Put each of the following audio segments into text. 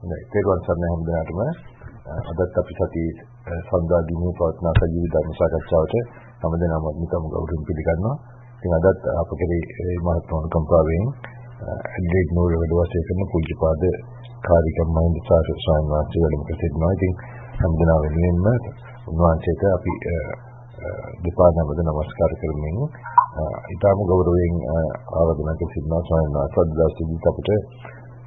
තේරුවන් සරණයි හැමදාටම අදත් අපි සතියේ සඳහා දිනේ පවත්නා සජීවී ධර්ම සාකච්ඡාවට හැමදෙනාම නිකම් ගෞරවයෙන් පිළිගන්නවා. ඉතින් අදත් අප කෙරේ මහත්වන කම්පාවෙන් ඇඩ්ලේඩ් නෝර වැඩ කරන පූජ්‍යපාද කාරියගම මහින්දසාර ස්වාමීන් වහන්සේ වැඩම කරනවා. ඉතින් හැමදෙනා වෙනුවෙන්ම උන්වහන්සේට අපි දෙපා නමද නමස්කාර කරමින් ඊටම ගෞරවයෙන් ආරාධනා කරනවා ස්වාමීන් වහන්සේ දවසේදී අපිට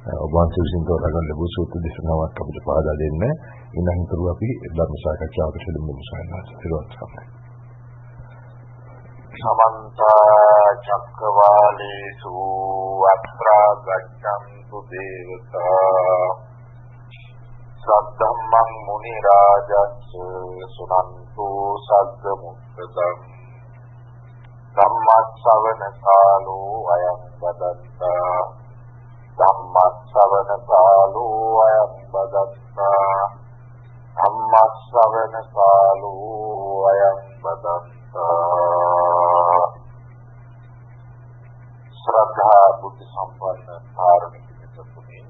ඔබ වහන්සේ විසින් තෝරාගන්න ලැබූ සූත්‍ර දේශනාවක් අපිට පහදා දෙන්න. ඊළඟට අපි ධර්ම සාකච්ඡාවකට යමු ස්වාමීන් වහන්සේ. සමන්ත චක්කවාලේසු අත්‍රා ගච්ඡන්තු දේවතා සද්ධම්මං මුනි රාජස්ස සුනන්තු සග්ග මුක්ඛදං ධම්මස්සවන කාලෝ අයං බදන්තා ධම්මස්සවන කාලෝ අයං බදන්තා ධම්මස්සවන කාලෝ අයං බදන්තා ශ්‍රද්ධා බුද්ධ සම්පන්න කාරුණික මිත්‍රතුනි,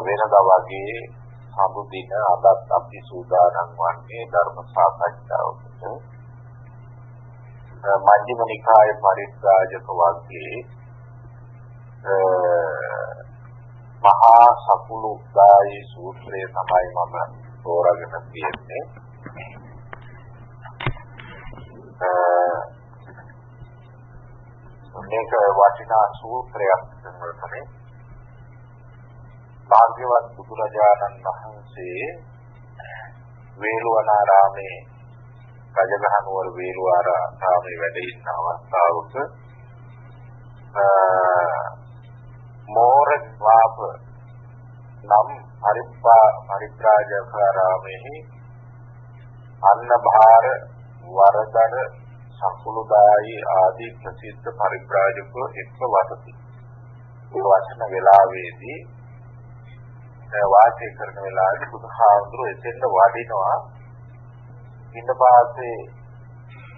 වෙනදා වගේ සම්බු දින අදත් අපි සූදානම් වන්නේ ධර්ම සාකච්ඡාවකට. මජ්ක්‍ධිම නිකායේ පරිත්‍රාජක වර්ගයේ මහා සකුළුදායි සූත්‍රය තමයි මම තෝරාගෙන තියෙන්නේ. මේක වටිනා සූත්‍රයක් තමයි. භාග්‍යවත් බුදුරජාණන් වහන්සේ වේළුවනාරාමේ රජගහනුවර වේළුවාරාමේ වැඩ ඉන්න අවස්ථාවක මෝරද්වාප නම් පරිත්‍රාජකාරාමෙහි අන්නභාර වරදර සකුළුදායි ආදී ප්‍රසිද්ධ පරිත්‍රාජකව එක්ව වසති. ඒ වචන වේලාවේදී වාසය කරන වෙලාවේ බුදුහාමුදුරුවෝ එතෙන්ද වඩිනවා. ඉන්න පාසේ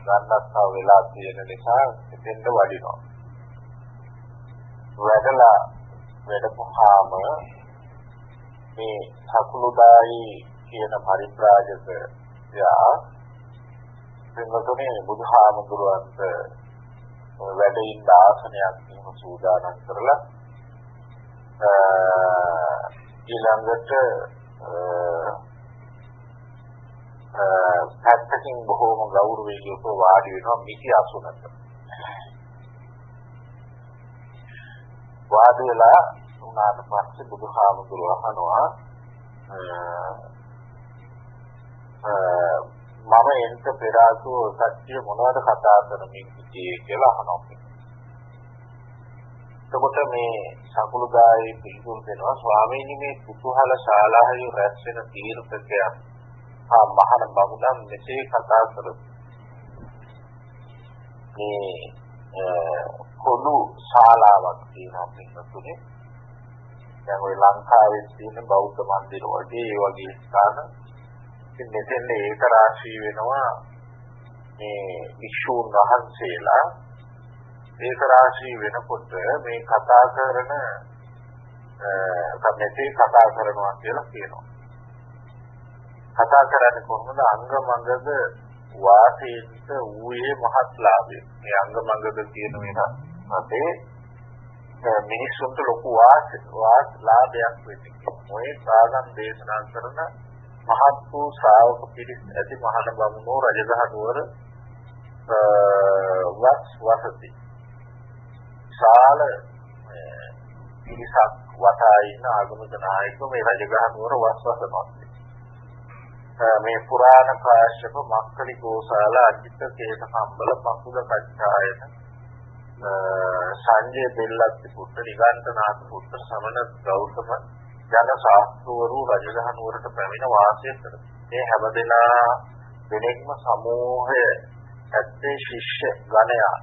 ගන්නස්සා වෙලා තියෙන නිසා එතෙන්ද වඩිනවා. වැඩලා වැඩපුවාම මේ සකුළුදායි කියන පරිත්‍රාජකයා එන්නතෝනේ බුදුහාමුදුරුවන්ට වැඩ ඉන්න ආසනයක් සූදානම් කරලා ඊළඟට පැත්තකින් බොහෝම ගෞරවයෙන් යුතුව වාඩි වෙනවා මිටි අසුනක. වාඩි වෙලා උනාට පස්සේ බුදුහාමුදුරුවෝ අහනවා මම එන්ට පෙර ආසෝ සත්‍ය මොනවද කතා කරමින් සිටියේ කියලා අහනවා. එතකොට මේ සකුළුදායි පිළිතුරු දෙනවා, ස්වාමීනි මේ කුතුහල ශාලාවේ රැස් වෙන තීර්ථකයන් මහාන බමුණන් මෙසේ කතා කරති. මේ පොදු ශාලාවක් තියෙනවා පිටුනේ. දැන් ඔය ලංකාවේ තියෙන බෞද්ධ මන්දිර වගේ ඒ වගේ ස්ථාන ඉතින් මෙතෙන් ඒක රාශී වෙනවා. මේ වික්ෂුන් වහන්සේලා ඒක රාශී වෙනකොට මේ කතා කරන සම්මෙතේ කතා කරනවා කියලා කියනවා. කතා කරන්නේ කොහොමද? අංගමංගද වාසීන්ට ඌයේ මහත්ලාභය. මේ අංගමංගද කියන වෙනතේ මිනිස්සුන්ට ලොකු ලාභයක් වෙන්නේ. ඔය සාගම් දේශනා කරන මහත් වූ ශ්‍රාවක පිරිස් ඇති මහාන බමුණෝ රජගහනුවර වසති. ශාල පිරිසක් වටා ඉන්න ආගමික නායකයෝ මේ රජගහනුවර වසනවා. මේ පුරාණ කාශ්‍යප මක්කලි ගෝසාල අජිත කේත සම්බල පකුල කච්චායන සංජය දෙල්ලත් පුත්‍ර නිගණ්ඨනාථ පුත්‍ර සමන ගෞතම ජන ශාස්ත්‍රවරු රජගහනුවරට පැමිණ වාසය කරති. මේ හැමදෙනා දෙනෙක්ම සමූහය ඇත්තේ ශිෂ්‍ය ගණයා.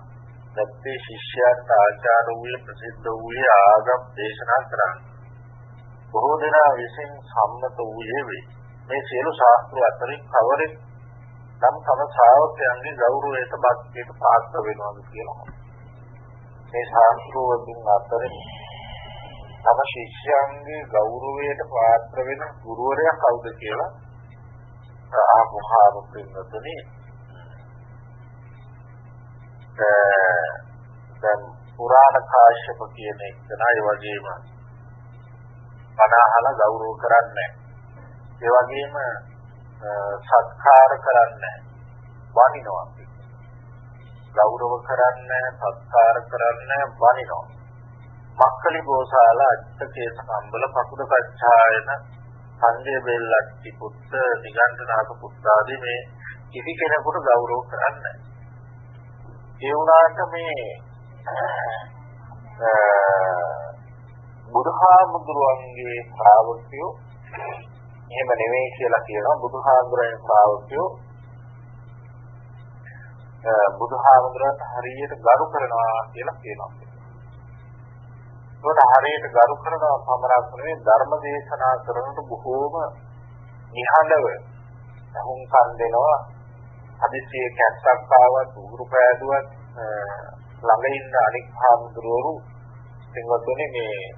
නැත්තේ ශිෂ්‍යයන්ට ආචාර්ය වූයේ ප්‍රසිද්ධ වූයේ ආගම් දේශනා කරන්නේ. බොහෝ දෙනා විසින් සම්මත වූයේ වේ. මේ සියලු ශාස්ත්‍ර අතරින් කවරෙක් නම් තම ශ්‍රාවකයන්ගේ ගෞරවයට බක්තියට පාත්‍ර වෙනවාද කියලා. මේ ශාස්ත්‍රවලින් අතරින් තම ශිෂ්‍යයන්ගේ ගෞරවයට පාත්‍ර වෙන ගුරුවරයා කවුද කියලා ආපුහාම පින්නතුනි දැන් පුරාණ කාශ්‍යප කියන එක නයි වගේම අනාහල ගෞරව කරන්නේ ඒ වගේම සත්කාර කරන්නේ වනිනවා ගෞරව කරන්නේ සත්කාර කරන්නේ වනිනවා මක්කලි ගෝසාල අච්චකේ සම්බල පකුඩ කච්චායන සංජය බෙල්ලට්ටි පුත්ත නිගණ්ඨනාථ පුත්තාදී මේ කිසි කෙනෙකුට ගෞරව කරන්නේ ඒ වුණාට මේ බුදුහාමුදුරුවන්ගේ ශ්‍රාවකයෝ එහෙම නෙවෙයි කියලා කියනවා බුදුහාමුදුරන්ගේ ශ්‍රාවකයෝ බුදුහාමුදුරන්ට හරියට ගරු කරනවා කියලා කියනවා. ඒකට හරියට ගරු කරනවා පමණක් නෙවෙයි ධර්ම දේශනා කරනකොට බොහෝම නිහඬව අහුම්කම් දෙනවා. හදිසියේ කැස්සක් ආවත් උගුරු පෑදුවත් ළඟ ඉන්න අනික් හාමුදුරුවෝ සිංහතුනේ මේ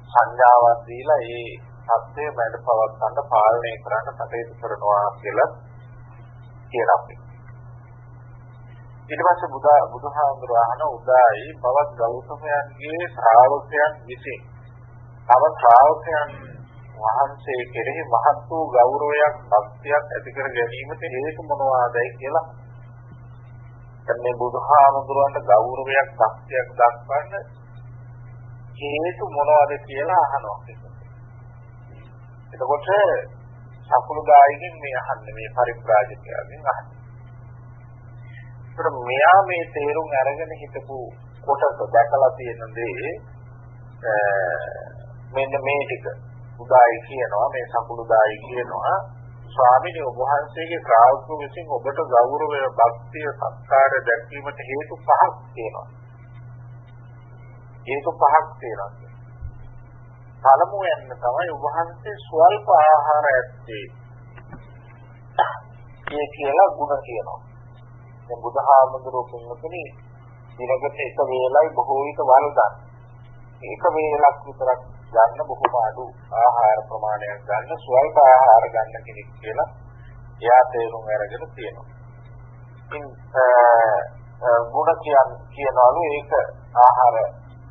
සංඥාවක් දීලා ඒ සත්‍යය මැඩ පවත්වන්න පාලනය කරන්න කටයුතු කරනවා කියලා කියනවා. ඊට පස්සේ බුදුහාමුදුරුවෝ අහන උදායි බවත් ගෞතමයන්ගේ ශ්‍රාවකයන් විසින් තව ශ්‍රාවකයන් වහන්සේ කෙරෙහි මහත් වූ ගෞරවයක් භක්තියක් ඇති කර ගැනීමට හේතු මොනවාදයි කියලා දැන් මේ බුදුහාමුදුරුවන්ට ගෞරවයක් භක්තියක් දක්වන්න හේතු මොනවද කියලා අහනවා. එතකොට සකුළුදායිගෙන් මේ අහන්නේ මේ පරිබ්‍රාජකයාගෙන් අහන්නේ. ඒත් මෙයා මේ තේරුම් අරගෙන හිටපු කොටස දැකලා තියෙන දේ මෙන්න මේ ටික උදායි කියනවා මේ සකුළුදායි කියනවා ස්වාමීනි ඔබ වහන්සේගේ ශ්‍රාවකයෝ විසින් ඔබට ගෞරවය භක්තිය සත්කාර දැක්වීමට හේතු පහක් තියෙනවා. හේතු පහක් තියෙනවා. පළමුවෙන් තමයි ඔබ වහන්සේ ස්වල්ප ආහාර ඇත්තේ. ඒ කියලා ගුණ කියනවා. දැන් බුදුහාමුදුරුවෝ පින්නතුනි දිනකට එක වේලයි බොහෝ විට වළඳන්. එක වේලක් විතරක් ගන්න බොහොම අඩු ආහාර ප්‍රමාණයක් ගන්න ස්වල්ප ආහාර ගන්න කෙනෙක් කියලා එයා තේරුම් අරගෙන තියෙනවා. ඉතින් ගුණ කියනවලු ඒක ආහාර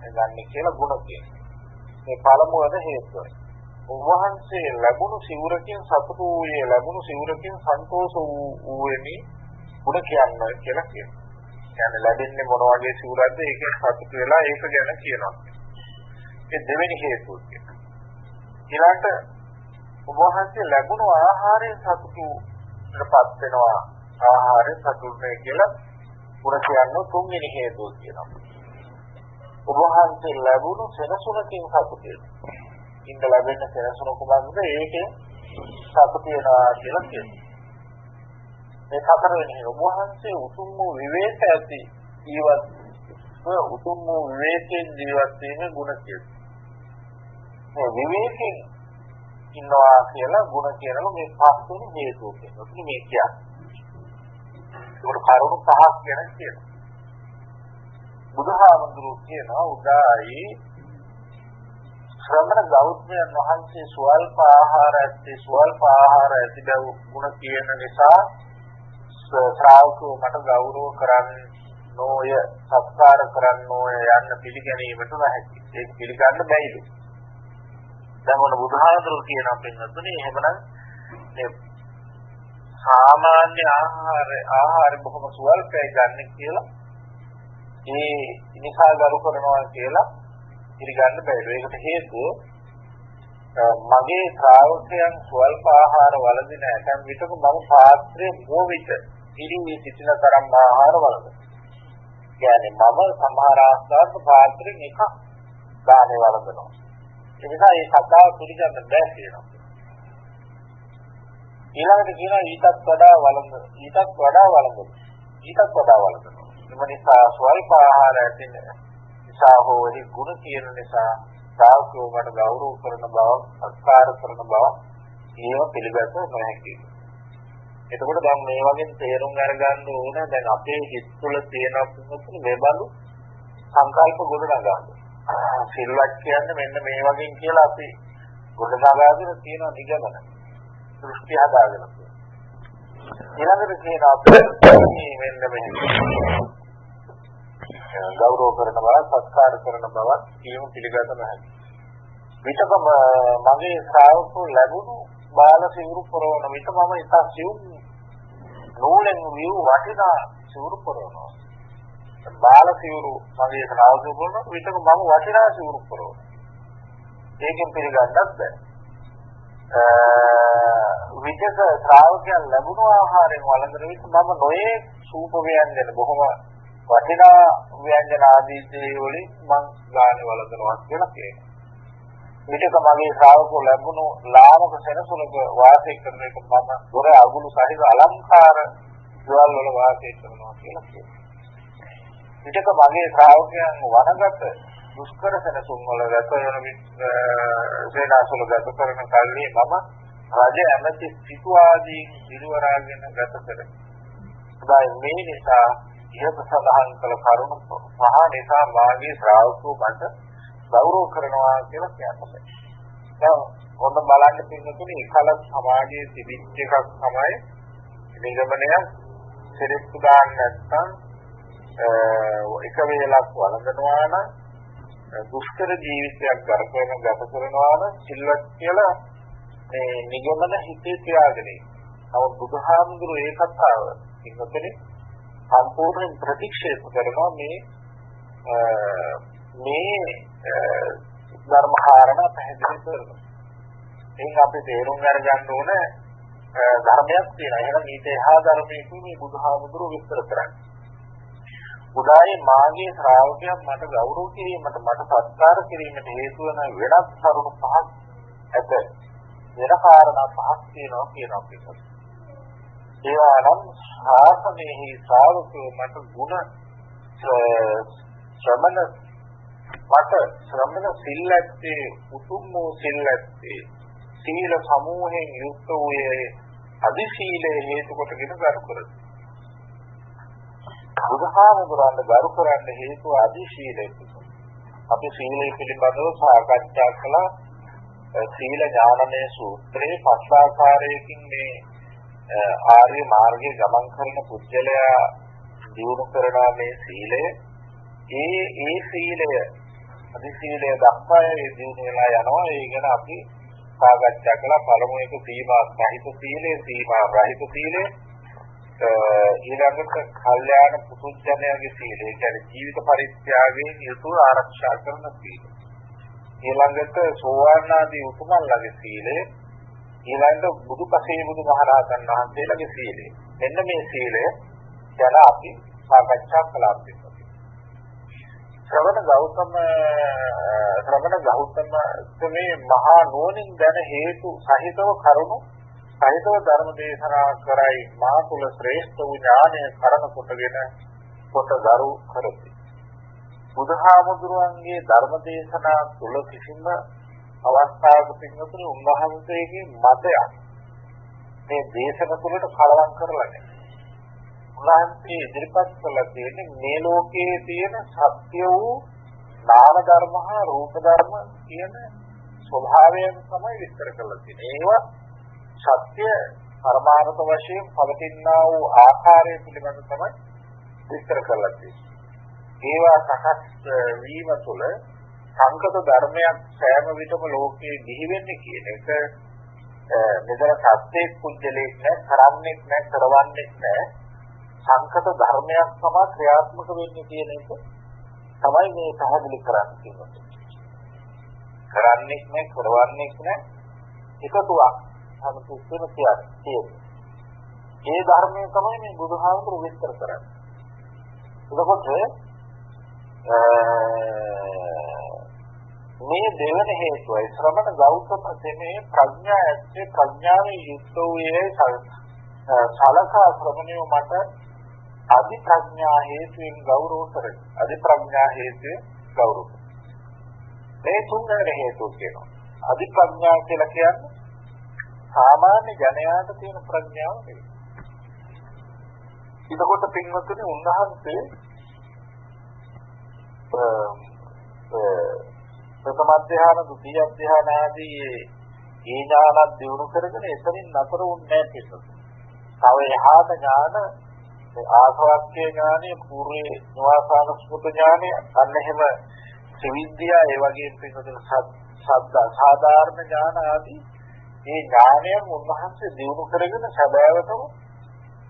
ගන්න කියලා ගුණ කියනවා. මේ පළමුවද හේතුව. උන්වහන්සේ ලැබුණු සිවුරකින් සතුටු වූයේ ලැබුණු සිවුරකින් සන්තෝෂ වූෙමි ගුණ කියන්නේ කියලා කියනවා. කියන්නේ ලැබෙන්නේ මොන වගේ සිවුරක්ද ඒකෙන් සතුටු වෙලා ඒක ගැන කියනවා. ඒ දෙවෙනි හේතුව කියනවා. ඊළඟට උන්වහන්සේ ලැබුණු ආහාරයෙන් සතුටුටපත් වෙනවා. ආහාරයෙන් සතුටු වෙයි කියලා ගුණ කියන්නේ තුන්වෙනි හේතුව කියනවා. උන්වහන්සේ ලැබුණු සෙනසුනකින් සතුටු වෙනවා. ඉන්න ලැබෙන සෙනසුන කුමක්ද? ඒකෙන් සතුටු වෙනවා කියලා කියනවා. මේ හතරවෙනි උන්වහන්සේ උතුම් වූ විවේක ඇති ජීවත් උතුම් වූ විවේකයෙන් ජීවත් වීමේ ගුණ කියනවා. මේ විවේකයෙන් ඉන්නවා කියලා ගුණ කියනවා මේ පස්වෙනි හේතුව කියනවා. මේ කියන්නේ ඒක කරුණු පහක් ගැන කියනවා. බුදුහාමුදුරුවෝ කියනවා උදායි ශ්‍රමණ ගෞතමයන් වහන්සේ ස්වල්ප ආහාර ඇති බව ගුණ කියන නිසා ශ්‍රාවකෝ මට ගෞරව කරන්නේ නොය සත්කාර කරන්නෝය යන්න පිළිගැනීමට නැහැකි. ඒක පිළිගන්න බැයිලු. දැන් මොන බුදුහාමුදුරුවෝ කියන අපෙන්නතුනේ එහෙමනම් මේ සාමාන්‍ය ආහාර බොහොම ස්වල්පයි ගන්න කියලා ඒ නිසා ගරු කරනවා කියලා පිළිගන්න බැයිලු. ඒකට හේතුව මගේ ශ්‍රාවකයන් ස්වල්ප ආහාර වළඳින ඇතැම් විටක මම පාත්‍රයේ මොවිත ඉරිවි සිටින තරම් ආහාර වළඳනවා. කියන්නේ මම සමහර ආස්වාද පාත්‍රයෙන් එකක් ගානේ වළඳනවා. ඒ නිසා මේ කතාව පිළිගන්න බැහැ කියනවා. ඊළඟට කියනවා ඊටත් වඩා වළඳනවා. ඒ නිසා ස්වල්ප ආහාර ඇතින නිසා හෝ එහි ගුණ කියන නිසා සාවකෝ මට ගෞරව කරන බව, සත්කාර කරන බව ඒව පිළිගත නොහැකි. එතකොට දැන් මේ වගේ තේරුම් අරගන්න ඕන දැන් අපේ හිත තුළ තියෙන මේ බඳු සංකල්ප ගොඩනගා ගන්න. සිල්වත් කියන්නේ මෙන්න මේ වගේ කියලා අපි ගොඩනගාගෙන තියෙන නිගමන දෘෂ්ටි හදාගෙන තියෙනවා. ඊළඟට කියනවා අපි මෙන්න මේ ගෞරව කරන බව, සත්කාර කරන බව කියමු පිළිගත නැහැ. විතකම මගේ ශ්‍රාවකෝ ලැබුණු බාල සිවුරු පොරවන විට මම ඉතා සිවුම් නූලෙන් විව් වටිනා සිවුරු පොරවනවා. බාල සිවුරු මගේ ශ්‍රාවකෝ පොරවන විට මම වටිනා සිවුරු පොරවනවා. ඒකෙන් පිළිගන්නත් බැහැ. විතක ශ්‍රාවකයන් ලැබුණු ආහාරයෙන් වළඳන විට මම නොයේ සූප ව්‍යංජන බොහොම වටිනා ව්‍යංජන ආදී දේ වලින් මං ගානේ වළඳනවා කියලා කියනවා. විතක මගේ ශ්‍රාවකෝ ලැබුණු ලාමක සෙනසුලක වාසය කරන එක මම දොර අගුළු සහිත අලංකාර දේවල් වල වාසය කරනවා කියලා කියනවා. විතක මගේ ශ්‍රාවකයන් වනගත දුෂ්කර සෙනසුන් වල ගත වෙන සේනාසල ගත කරන කල්හි මම රජ ඇමති සිටු ආදී දිරවරාගෙන ගත කරනවා. මේ නිසා ඉහත සඳහන් කළ කරුණු පහ නිසා මාගේ ශ්‍රාවකෝ මට ගෞරව කරනවා කියලා කියනවා. දැන් ඔන්න බලන්න පින්නතුනි එකල සමාජයේ තිබිච්ච එකක් තමයි නිගමනය සිරිප්පු දාන්න නැත්නම් එක වේලක් වළඳනවා නම් දුෂ්කර ජීවිතයක් ගත කරනවා නම් සිල්වත් කියලා මේ නිගමන හිතේ තියාගෙන ඉන්නවා. නමුත් බුදුහාමුදුරුවෝ ඒ කතාව පින්නතුනි සම්පූර්ණ ප්‍රතික්ෂේප කරනවා මේ ධර්ම කාරණා පැහැදිලි කරනවා. එයින් අපි තේරුම් ගන්න ඕනේ ධර්මයක් තියෙනවා. එහෙනම් ඊට එහා ධර්මයක මේ බුදුහාමුදුරුවෝ විස්තර කරන්නේ. උදායේ මාගේ ශ්‍රාවකයන් මට ගෞරව කිරීමට මට සත්කාර කිරීමට හේතු වන වෙනත් කරුණු පහක් ඇත. වෙන කාරණා පහක් තියෙනවා කියනවා පිටත. ඒවා නම් ශාසනයේ ශ්‍රාවකයෝ මට ගුණ ශ්‍රමණ සිල්ලත්තේ උතුම් වූ සිල්ලත්තේ සීල සමූහයෙන් යුක්ත වූයේ අදි සීලයේ හේතු කොටගෙන ගරු කරති. බුදුහාමුදුරන්ට ගරු කරන්න හේතුව අදි සීලය. අපි සීලය පිළිබඳව සාකච්ඡා කළා. සීල ඥානමය සූත්‍රයේ පස් ආකාරයකින් මේ ආර්ය මාර්ගයේ ගමන් කරන පුද්ගලයා දියුණු කරන මේ සීලය ඒ සීලය අදි සීලය දක්වා දියුණු වෙලා යනවා. ඒ ගැන අපි සාකච්ඡා කළා. පළමු එක සීමා සහිත සීලය, සීමා රහිත සීලය. ඊළඟට කල්යාණ පුදුජනයාගේ සීලය, කියන්නේ ජීවිත පරිත්‍යාගයෙන් යුතුව ආරක්ෂා කරන සීලය. ඊළඟට සෝවාන් ආදී උතුමන්ලගේ සීලය. ඊළඟට බුදුපසේ බුදුමහරහතන් වහන්සේලාගේ සීලය. මෙන්න මේ සීලය ගැන අපි සාකච්ඡා කළා. ශ්‍රවණ ගෞතම මේ මහා නුවණින් දැන හේතු සහිතව කරුණු සහිතව ධර්ම දේශනා කරයි මා තුල ශ්‍රේෂ්ඨ වූ ඥානය කරන කොටගෙන කොට ගරු කරති. බුදුහාමුදුරන්ගේ ධර්ම දේශනා තුල කිසිම අවස්ථාවක පින්නතුනේ උන්වහන්සේගේ මතයක් මේ දේශන තුලට කලවම් කරලා නැහැ. උන්වහන්සේ ඉදිරිපත් කළා කියන්නේ මේ ලෝකයේ තියෙන සත්‍ය වූ නාම ධර්ම හා රූප ධර්ම කියන ස්වභාවයන් තමයි විස්තර කරලා තියෙන්නේ. ඒවා සත්‍ය පරමාර්ථ වශයෙන් පවතිනා වූ ආකාරය පිළිබඳව තමයි විස්තර කරලා තියෙන්නේ. ඒවා සකස් වීම තුළ සංකත ධර්මයක් සෑම විටම ලෝකයේ දිවි වෙන්නේ කියන එක මෙතන සත්‍යයේ කුජලයක් නැහැ, කරන්නේ නැහැ, කරවන්නේ නැහැ. සංකත ධර්මයක් තමයි ක්‍රියාත්මක වෙන්නේ කියන එක තමයි මේ පැහැදිලි කරන්නේ. කරන්නේ නැහැ, කරවන්නේ නැහැ. එකතුවක් සම්පූර්ණ කියන්නේ. ඒ ධර්මයේ තමයි මේ බුදුහාමුදුරු විස්තර කරන්නේ. එතකොට මේ දෙවන හේතුවයි ශ්‍රමණ ගෞතම තෙමේ ප්‍රඥාවේ යුක්ත වූයේ සලකා ශ්‍රමණය මට අධි ප්‍රඥා හේතුවෙන් ගෞරව කරයි. අධි ප්‍රඥා හේතුවෙන් ගෞරව. මේ තුන්වෙනි හේතුව කියනවා. අධි ප්‍රඥා කියලා කියන්නේ සාමාන්‍ය ජනයාට තියෙන ප්‍රඥාව නෙවෙයි. එතකොට පින්වත්නි උන්වහන්සේ ප්‍රථම ධ්‍යාන, ဒုတိ ය ධ්‍යාන ආදී ඒ ඥාන දියුණු කරගෙන එතනින් නතර වුන්නේ නැහැ පිටත. තව එහාට ඥාන ආසවක්ඛ්‍ය ඥානෙ, පූර්වේ නිවාසානුස්මෘත ඥානෙ, අන්න එහෙම ත්‍රිවිද්‍යා, ඒ වගේ පිටතට සාධාරණ ඥාන ආදී මේ ඥානයන් උන්වහන්සේ දියුණු කරගෙන සැබෑවටම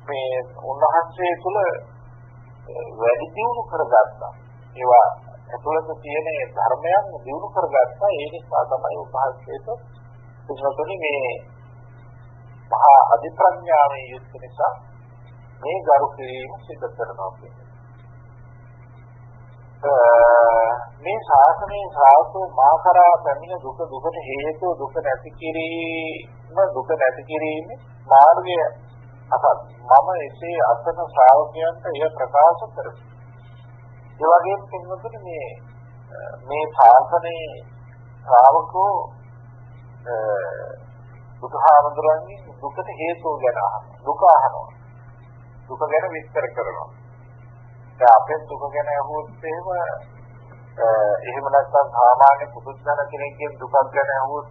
මේ උන්වහන්සේ තුළ වැඩි දියුණු කරගත්තා. ඒවා ඇතුළත තියෙන ධර්මයන් දියුණු කරගත්තා. ඒ නිසා තමයි උන්වහන්සේට පිටුතුනි මේ මහා අධිප්‍රඥාවේ යුක්ත නිසා මේ ගරු කිරීම සිදු කරනවා කියන්නේ. මේ ශාසනයේ ශ්‍රාවකෝ මා කරා පැමිණ දුකට හේතු දුක නැති කිරීම මාර්ගය අසත් මම එසේ අසන ශ්‍රාවකයන්ට එය ප්‍රකාශ කරමි. ඒ වගේම පින්වතුනි මේ ශාසනයේ ශ්‍රාවකෝ බුදුහාමුදුරන්ගේ දුකට හේතු ගැන දුක අහනවා. දුක ගැන විස්තර කරනවා. දැන් අපේ දුක ගැන අහුවොත් එහෙම නැත්නම් සාමාන්‍ය පුදුජන කෙනෙක්ගේ දුක ගැන අහුවොත්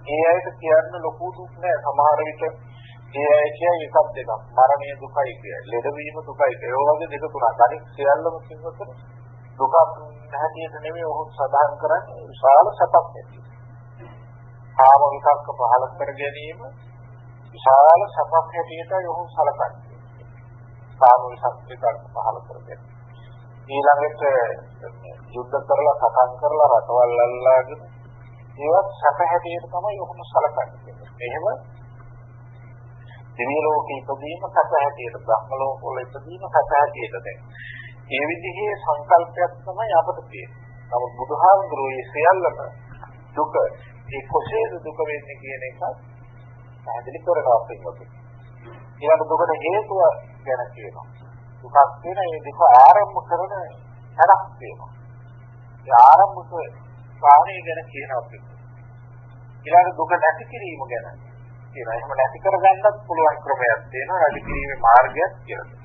ඒ අයට කියන්න ලොකු දුක් නෑ. සමහර විට ඒ අය කියන්නේ එකක් දෙකක්. මරණය දුකයි කියන්නේ. ලෙඩවීම දුකයි. ඒ වගේ දෙක තුනක්. අනිත් සියල්ලම කිව්වොත් දුක නැහැටියට නෙමෙයි ඔහු සදාන් කරන්නේ විශාල සැපක් ඇති. කාම විකල්ප පහල කර ගැනීම විශාල සැපක් හැටියටයි ඔහු සැලකන්නේ. කාම විකල්ප පහල කරගෙන ඊළඟට යුද්ධ කරලා සටන් කරලා රටවල් අල්ලාගෙන ඒවත් සැප හැටියට තමයි ඔහු සැලකන්නේ. එහෙම දිව්‍ය ලෝකෙ ඉපදීම සැප හැටියට, බ්‍රහ්ම ලෝකවල ඉපදීම සැප හැටියට දැන්. ඒ විදිහේ සංකල්පයක් තමයි අපට තියෙන්නේ. නමුත් බුදුහාමුදුරුවෝ සියල්ලම දුක ඒ කොහේද දුක වෙන්නේ කියන එක පැහැදිලි කරනවා පිටුපිට. ඊළඟ දුකට හේතුව ගැන කියනවා. දුකක් කියන ඒ දුක ආරම්භ කරන හැඩක් තියෙනවා. ඒ ආරම්භක කාණේ ගැන කියනවා පිටුපිට. ඊළඟ දුක නැති කිරීම ගැන කියනවා. එහෙම නැති කරගන්නත් පුළුවන් ක්‍රමයක් තියෙනවා. නැති කිරීමේ මාර්ගයක් කියලා.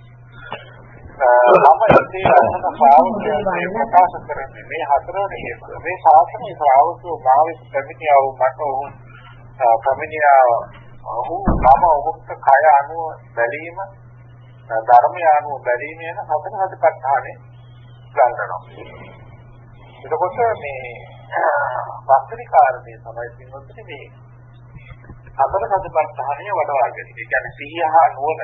මම ඉතින් අහන ශ්‍රාවකයන් ප්‍රකාශ කරන්නේ මේ හතරේ හේතුව. මේ ශාසනයේ ශ්‍රාවකයෝ මාවිස් පැමිණියා වූ මට ඔහු පැමිණියා ඔහු මම ඔහුට කය අනුව බැලීම, ධර්මය අනුව බැලීම යන හතර සතිපට්ඨානේ ගන්නවා. එතකොට මේ වස්තුනික කාරණේ තමයි පින්වත්නි මේ හතර සතිපට්ඨානය වඩවාගෙන. ඒ කියන්නේ සිහිය හා නුවණ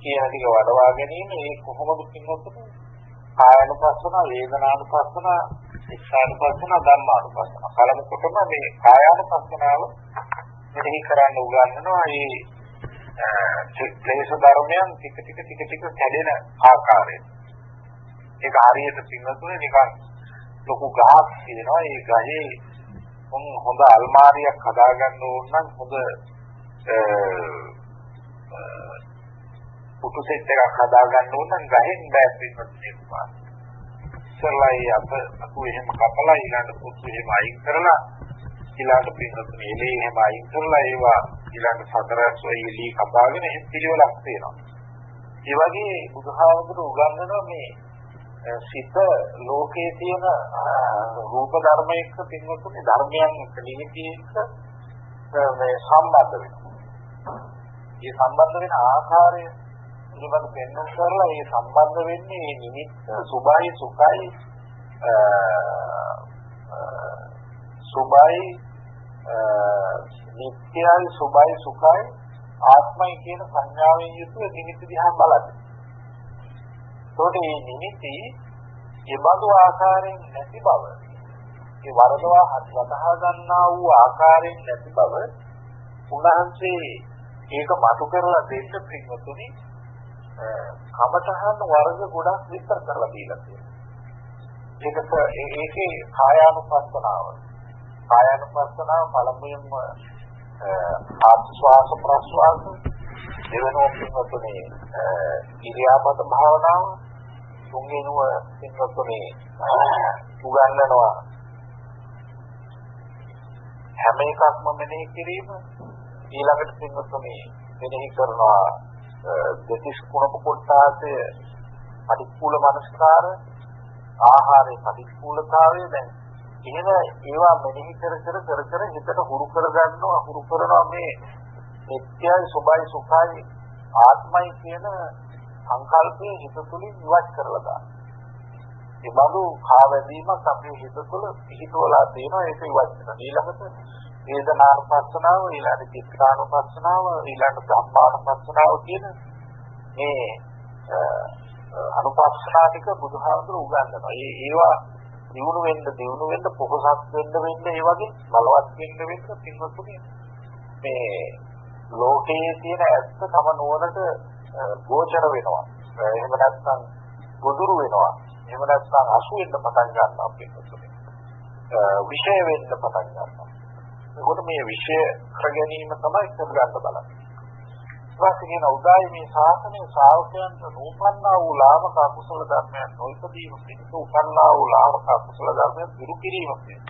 කියන ටික වඩවා ගැනීම ඒ කොහොමද පින්වත්නි? කායानुපස්සන, වේදනානුපස්සන, චිත්තානුපස්සන, ධම්මානුපස්සන. පළමු කොටම මේ කායानुපස්සනාව මෙහි කරන්න උගන්වනවා. මේ ක්ලේශ ධර්මයන් ටික කැඩෙන ආකාරය. ඒක හරියට පින්වත්නි නිකන් ලොකු ගහක් තියෙනවා. ඒ ගහේ හොඳ අල්මාරියක් හදාගන්න ඕන නම් හොඳ පුතු සෙට් එකක් හදාගන්න ඕන නම් ගහෙන් බෑ පිටුපිට පාන. ඉස්සරලයි අපු එහෙම කපලා ඊළඟ පුතු එහෙම අයින් කරලා ඊළඟ පිටුපිට එලේ එහෙම අයින් කරලා ඒවා ඊළඟ සතරස් එලි කපාගෙන එහෙම පිළිවෙලක් තියෙනවා. ඒ වගේ බුදුහාමුදුරු උගන්වනවා මේ සිත ලෝකයේ තියෙන රූප ධර්මයක පින්වත්නි ධර්මයන් නිමිතියක මේ සම්බන්ධ වෙනවා. මේ සම්බන්ධ වෙන ආකාරය ඉවත් පෙන්වන්න කරලා මේ සම්බන්ධ වෙන්නේ මේ නිමිත්ත සුභයි සුඛයි සුභයි නිත්‍යයි සුභයි සුඛයි ආත්මයි කියන සංඥාවෙන් යුතුව නිමිති දිහා බලන්න. ඒකට මේ නිමිති ඒබඳු ආකාරයෙන් නැති බව, ඒ වරදවා වටහා ගන්නා වූ ආකාරයෙන් නැති බව උන්වහන්සේ ඒක මතු කරලා දෙන්න පිටුතුනි කමතහන් වර්ග ගොඩක් විස්තර කරලා දීලා තියෙනවා. ඒකේ කායානුපස්සනාව. කායානුපස්සනාව පළමුවෙන්ම ආස්වාස ප්‍රස්වාස දෙවෙනුව පිටුතුනි ඉරියාපත භාවනාව, තුන්වෙනුව පිටුතුනි උගන්වනවා හැම එකක්ම මෙනෙහි කිරීම, ඊළඟට පිටුතුනි මෙනෙහි කරනවා දෙතිස් කුණප කොටාසේ පටික්කුල මනස්කාර, ආහාරයේ ප්‍රතිකූලතාවය දැන් එහෙම ඒවා මෙනෙහි කර හිතට හුරු කරනවා මේ නිත්‍යයි සුභයි සුඛයි ආත්මයි කියන සංකල්පයේ හිත තුළින් ඉවත් කරලා දාන්න. ඒ බඳු කාවැදීමක් අපේ හිත තුළ පිහිටවලා තියෙනවා ඒක ඉවත් කරනවා. ඊළඟට වේදනානුපස්සනාව, ඊළඟට චිත්තානුපස්සනාව, ඊළඟට ධම්මානුපස්සනාව කියන මේ අනුපස්සනා ටික බුදුහාමුදුරුවෝ උගන්වනවා. ඒවා දිනු වෙන්න පොහොසත් වෙන්න ඒ වගේ බලවත් වෙන්න පින්වත්නි මේ ලෝකයේ තියෙන ඇත්ත තම නුවණට ගෝචර වෙනවා. එහෙම නැත්නම් ගොදුරු වෙනවා. එහෙම නැත්නම් අසු වෙන්න පටන් ගන්නවා පින්වත්නි. විෂය වෙන්න පටන් ගන්නවා. ඒකට මේ විෂය කර ගැනීම තමයි කරගන්න බලන්නේ. ඊපස්සේ උදායි මේ ශාසනයේ ශ්‍රාවකයන්ට නූපන්නා වූ ලාභක කුසල ධර්මයන් නොයිපදීම පිණිස උපන්නා වූ ලාභක කුසල ධර්මයන් දුරු කිරීම පිණිස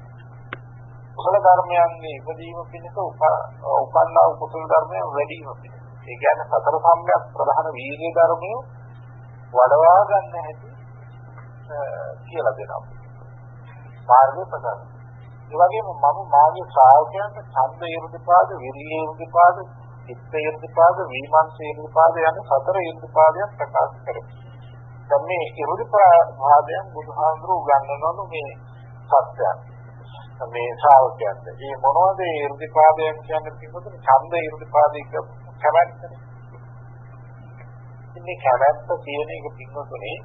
කුසල ධර්මයන්ගේ ඉපදීම පිණිස උපන්නා වූ කුසල ධර්මයන් වැඩිම පිණිස ඒ කියන්නේ සතර සම්‍යක් ප්‍රධාන වීර්ය ධර්මය වඩවා ගන්න හැටි කියලා දෙනවා. මාර්ගය ප්‍රධාන. ඒ වගේම මම මාගේ ශ්‍රාවකයන්ට ඡන්ද ඉර්ධිපාද, විරිය ඉර්ධිපාද, චිත්ත ඉර්ධිපාද, විමර්ශන ඉර්ධිපාද යන සතර ඉර්ධිපාදයන් ප්‍රකාශ කරමි. දැන් මේ ඉර්ධිපාදයන් බුදුහාමුදුරුවෝ උගන්වනු මේ සත්‍යයන්. මේ ශ්‍රාවකයන්ට. මේ මොනවද ඉර්ධිපාදයන් කියන්නේ කිව්වොත් ඡන්ද ඉර්ධිපාදයක කැමැත්තනේ. ඉන්නේ කැමැත්ත කියන එක පින්නතුනේ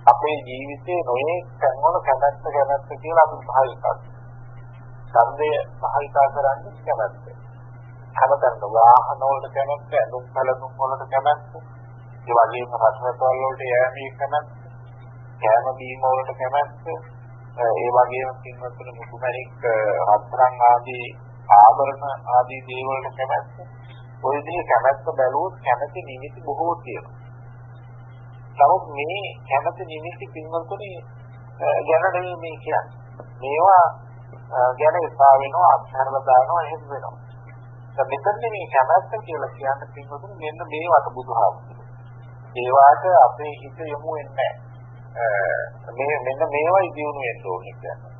අපේ ජීවිතේ නොයේ තැන්වල කැමැත්ත කියලා අපි භාවිතා කරනවා. ඡන්දය භාවිතා කරන්නේ කැමැත්ත. හැමතැනම වාහන වලට කැමැත්ත, ඇඳුම් පැළඳුම් වලට කැමැත්ත, ඒ වගේම රසවල වලට යෑමේ කැමැත්ත, කෑම බීම වලට කැමැත්ත, ඒ වගේම පින්වත්තුන් මුතුමැණික් රත්තරන් ආදී ආභරණ ආදී දේවල් වලට කැමැත්ත. ඔය විදිහේ කැමැත්ත බැලුවොත් කැමැති නිමිති බොහෝ තියෙනවා. නමුත් මේ කැමැති නිමිති පින්වත්තුනේ ගැන නෙමෙයි මේ කියන්නේ. මේවා ගැන එපා වෙනවා, අත්හැරලා දානවා එහෙම වෙනවා. දැන් මෙතන මේ කැමැත්ත කියලා කියන්නේ පින්වතුනි මෙන්න මේවට බුදුහාමුදුරුවෝ. ඒවාට අපේ හිත යොමු වෙන්නේ නැහැ. මෙන්න මේවයි දියුණු වෙන්න ඕනේ කියන්නේ.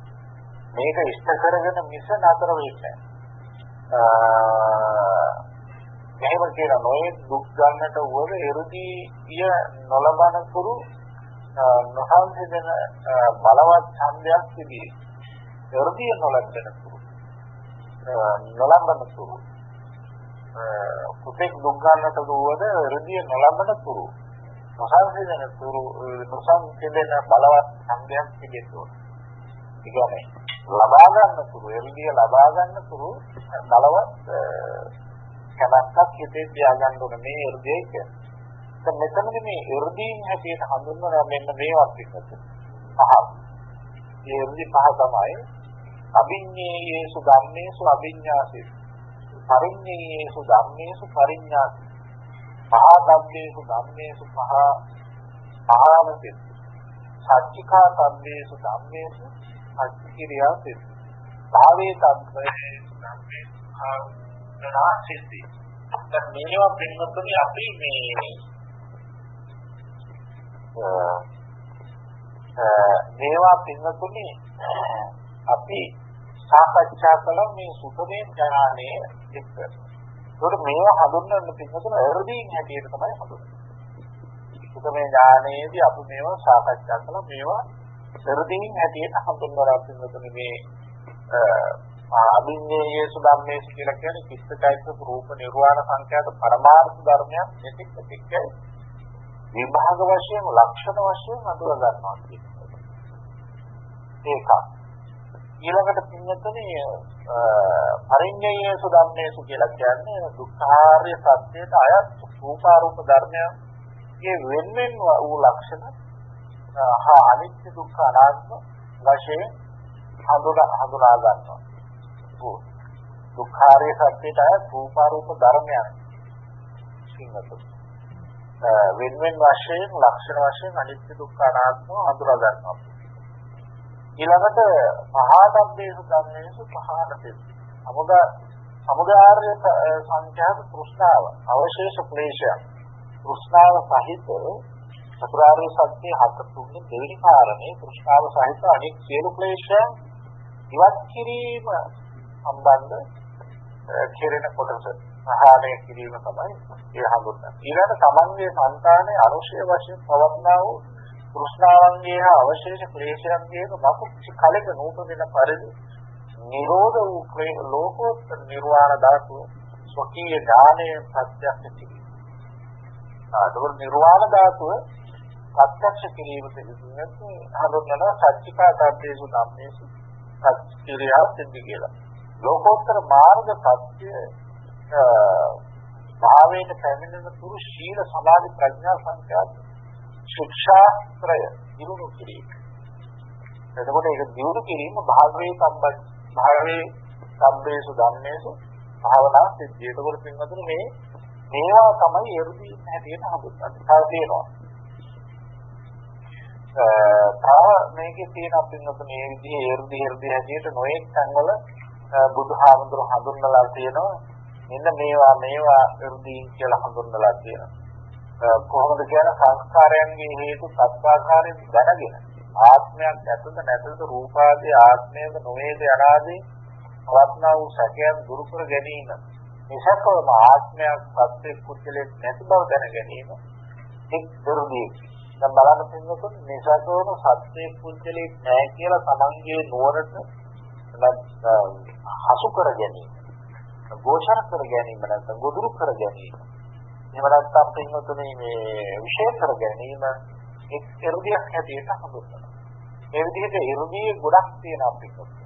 මේක ඉෂ්ට කරගෙන මිස නතර වෙන්නේ නැහැ. එහෙම කියලා නොයේ දුක් ගන්නට උවර එරුදී නොලබන තුරු නොසන්සිදෙන බලවත් ඡන්දයක් තිබී. එරුදී නොලබන තුරු කුතෙක් දුක් ගන්නට දුවද හෘදය නොලබන තුරු නොසන්සිදෙන බලවත් ඡන්දයක් තිබෙනවා. ඒ කියන්නේ ලබා ගන්න තුරු හෘදය ලබා ගන්න තුරු බලවත් කැමැත්තක් හිතේ තියාගන්න ඕනේ මේ හෘදයේ කියන්නේ. දැන් මෙතනදී මේ හෘදයෙන් හැටියට හඳුන්වනවා මෙන්න මේවත් එක්කද. පහ. මේ හෘදි පහ තමයි අභිඤ්ඤේයේසු ධම්මේසු අභිඤ්ඤාසේසු පරිඤ්ඤේයේසු ධම්මේසු පරිඤ්ඤාසේසු පහ ධම්මේසු ධම්මේසු පහානසේසු සච්චිකා ධම්මේසු ධම්මේසු සච්චිකිරියාසේසු භාවේ ධම්මේසු ධම්මේසු භාවනාසේසු. දැන් මේවා පින්වත්නි අපි මේවා පින්වත්නි අපි සාකච්ඡා කළා මේ සුතමේ ඥානයේ එක්ක. ඒකට මේවා හඳුන්වන්න පිටුතුන හෘදීන් හැටියට තමයි හඳුන්වන්නේ. සුතමේ ඥානයේදී අපි මේවා සාකච්ඡා කළා මේවා හෘදීන් හැටියට හඳුන්වලා පිටුතුන මේ අභිඤ්ඤේයේසු ධම්මේසු කියලා කියන්නේ චිත්තචෛතසික රූප නිර්වාණ සංඛ්‍යාත පරමාර්ථ ධර්මයන් මෙතික් විභාග වශයෙන් ලක්ෂණ වශයෙන් හඳුනා ගන්නවා කියන්නේ. ඒක ඊළඟට පින්නතනේ පරිඤ්ඤේයසු ධම්මේසු කියලා කියන්නේ දුක්ඛාර්ය සත්‍යයට අයත් රූපාරූප ධර්මයන්ගේ වෙන්වෙන් වූ ලක්ෂණ හා අනිත්‍ය දුක්ඛ අනාත්ම වශයෙන් හඳුනා ගන්නවා. දුක්ඛාර්ය සත්‍යයට අයත් රූපාරූප ධර්මයන් සිංහතු වෙන්වෙන් වශයෙන් ලක්ෂණ වශයෙන් අනිත්‍ය දුක්ඛ අනාත්ම හඳුනා ගන්නවා. ඊළඟට මහා ධම්මේසු ධම්මේසු පහානසේසු සමුදාය සංඛ්‍යාත තෘෂ්ණාව අවශේෂ ක්ලේශය තෘෂ්ණාව සහිත චතුරාර්ය සත්‍ය හත තුනේ දෙවෙනි කාරණේ තෘෂ්ණාව සහිත අනෙක් සියලු ක්ලේශයන් ඉවත් කිරීම සම්බන්ධ කෙරෙන කොටස සහාය කිරීම තමයි ඒ හඳුන්වන්නේ. ඊළඟ තමන්ගේ සංකානේ අනුශය වශයෙන් පවත්නා වූ තෘෂ්ණාවන්ගේ හා අවශේෂ ක්ලේශයන්ගේ මකුච්ච කලක නූපදින පරිදි නිරෝධ වූ ලෝකෝත්තර නිර්වාණ ධාතුව ස්වකීය ඥානයෙන් ප්‍රත්‍යක්ෂ කිරීම. ආදවල නිර්වාණ ධාතුව ප්‍රත්‍යක්ෂ කිරීමට ඉදිරියට හඳුන්වන සත්‍චිකා ධර්මයේසු ධම්මේසු සත්‍චිරියා සිද්ධ කියලා. ලෝකෝත්තර මාර්ග සත්‍ය භාවයට පැමිණෙන තුරු ශීල සමාධි ප්‍රඥා සංඛ්‍යාත ශික්ෂාත්‍රය දිනු කිරීම. එතකොට ඒක දිනු කිරීම භාවයේ සම්බේසු ධම්මේසු භාවනා සිද්ධිය. එතකොට පින්වතුනි මේවා තමයි එරුදී හැටියට හඳුන්වන්නේ. තව තියෙනවා. තව මේකේ තියෙන පින්වතුනි මේ විදිහේ එරුදී හැටියට නොයෙක් තැන්වල බුදුහාමුදුරුවෝ හඳුන්වලා තියෙනවා. මෙන්න මේවා එරුදී කියලා හඳුන්වලා තියෙනවා. කොහොමද කියන සංස්කාරයන්ගේ හේතු සත්‍යාකාරයෙන් දැනගෙන ආත්මයක් ඇතුළත නැතුළත රූපාදී ආත්මයක නොවේද යනාදී පවත්නා වූ සැකයන් දුරු කර ගැනීම නිසකවම ආත්මයක් සත්‍ය කුච්චලෙත් නැති බව දැන ගැනීම එක් දරුදී. දැන් බලන්න පින්නකොත් නිසකවම සත්‍ය කුච්චලෙත් නැහැ කියලා තමන්ගේ නුවරට හසු කර ගැනීම, ගෝචර කර ගැනීම නැත්නම් ගොදුරු කර ගැනීම, එහෙම නැත්නම් පින්නතුනේ මේ විශේෂ කර ගැනීම එක් එරුදියක් හැටියට හඳුන්වනවා. මේ විදිහට එරුදියේ ගොඩක් තියෙනවා පින්නතුනේ.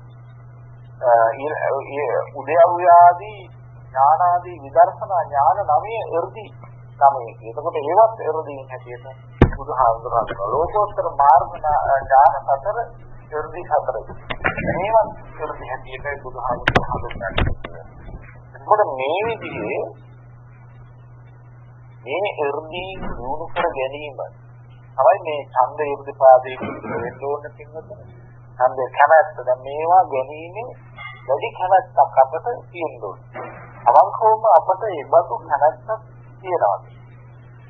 උදයව්‍යාදී ඥානාදී විදර්ශනා ඥාන නමයේ එරුදි නමයේ. එතකොට ඒවත් එරුදීන් හැටියට බුදුහාමුදුරුවෝ ලෝකෝත්තර මාර්ග ඥාන හතර එරුදි හතරයි. මේවත් එරුදි හැටියට බුදුහාමුදුරුවෝ හඳුන්වන්නේ. එතකොට මේ විදිහේ මේ එරුදී දිනු කර ගැනීම තමයි මේ ඡන්ද ඉර්ධපාදයේ වෙන්න ඕන පින්වතුනි. ඡන්ද කැමැත්ත දැන් මේවා ගැනීමේ වැඩි කැමැත්තක් අපට තියෙන්න ඕනේ. අවංකවම අපට ඒ බඳු කැමැත්තක් තියෙනවා.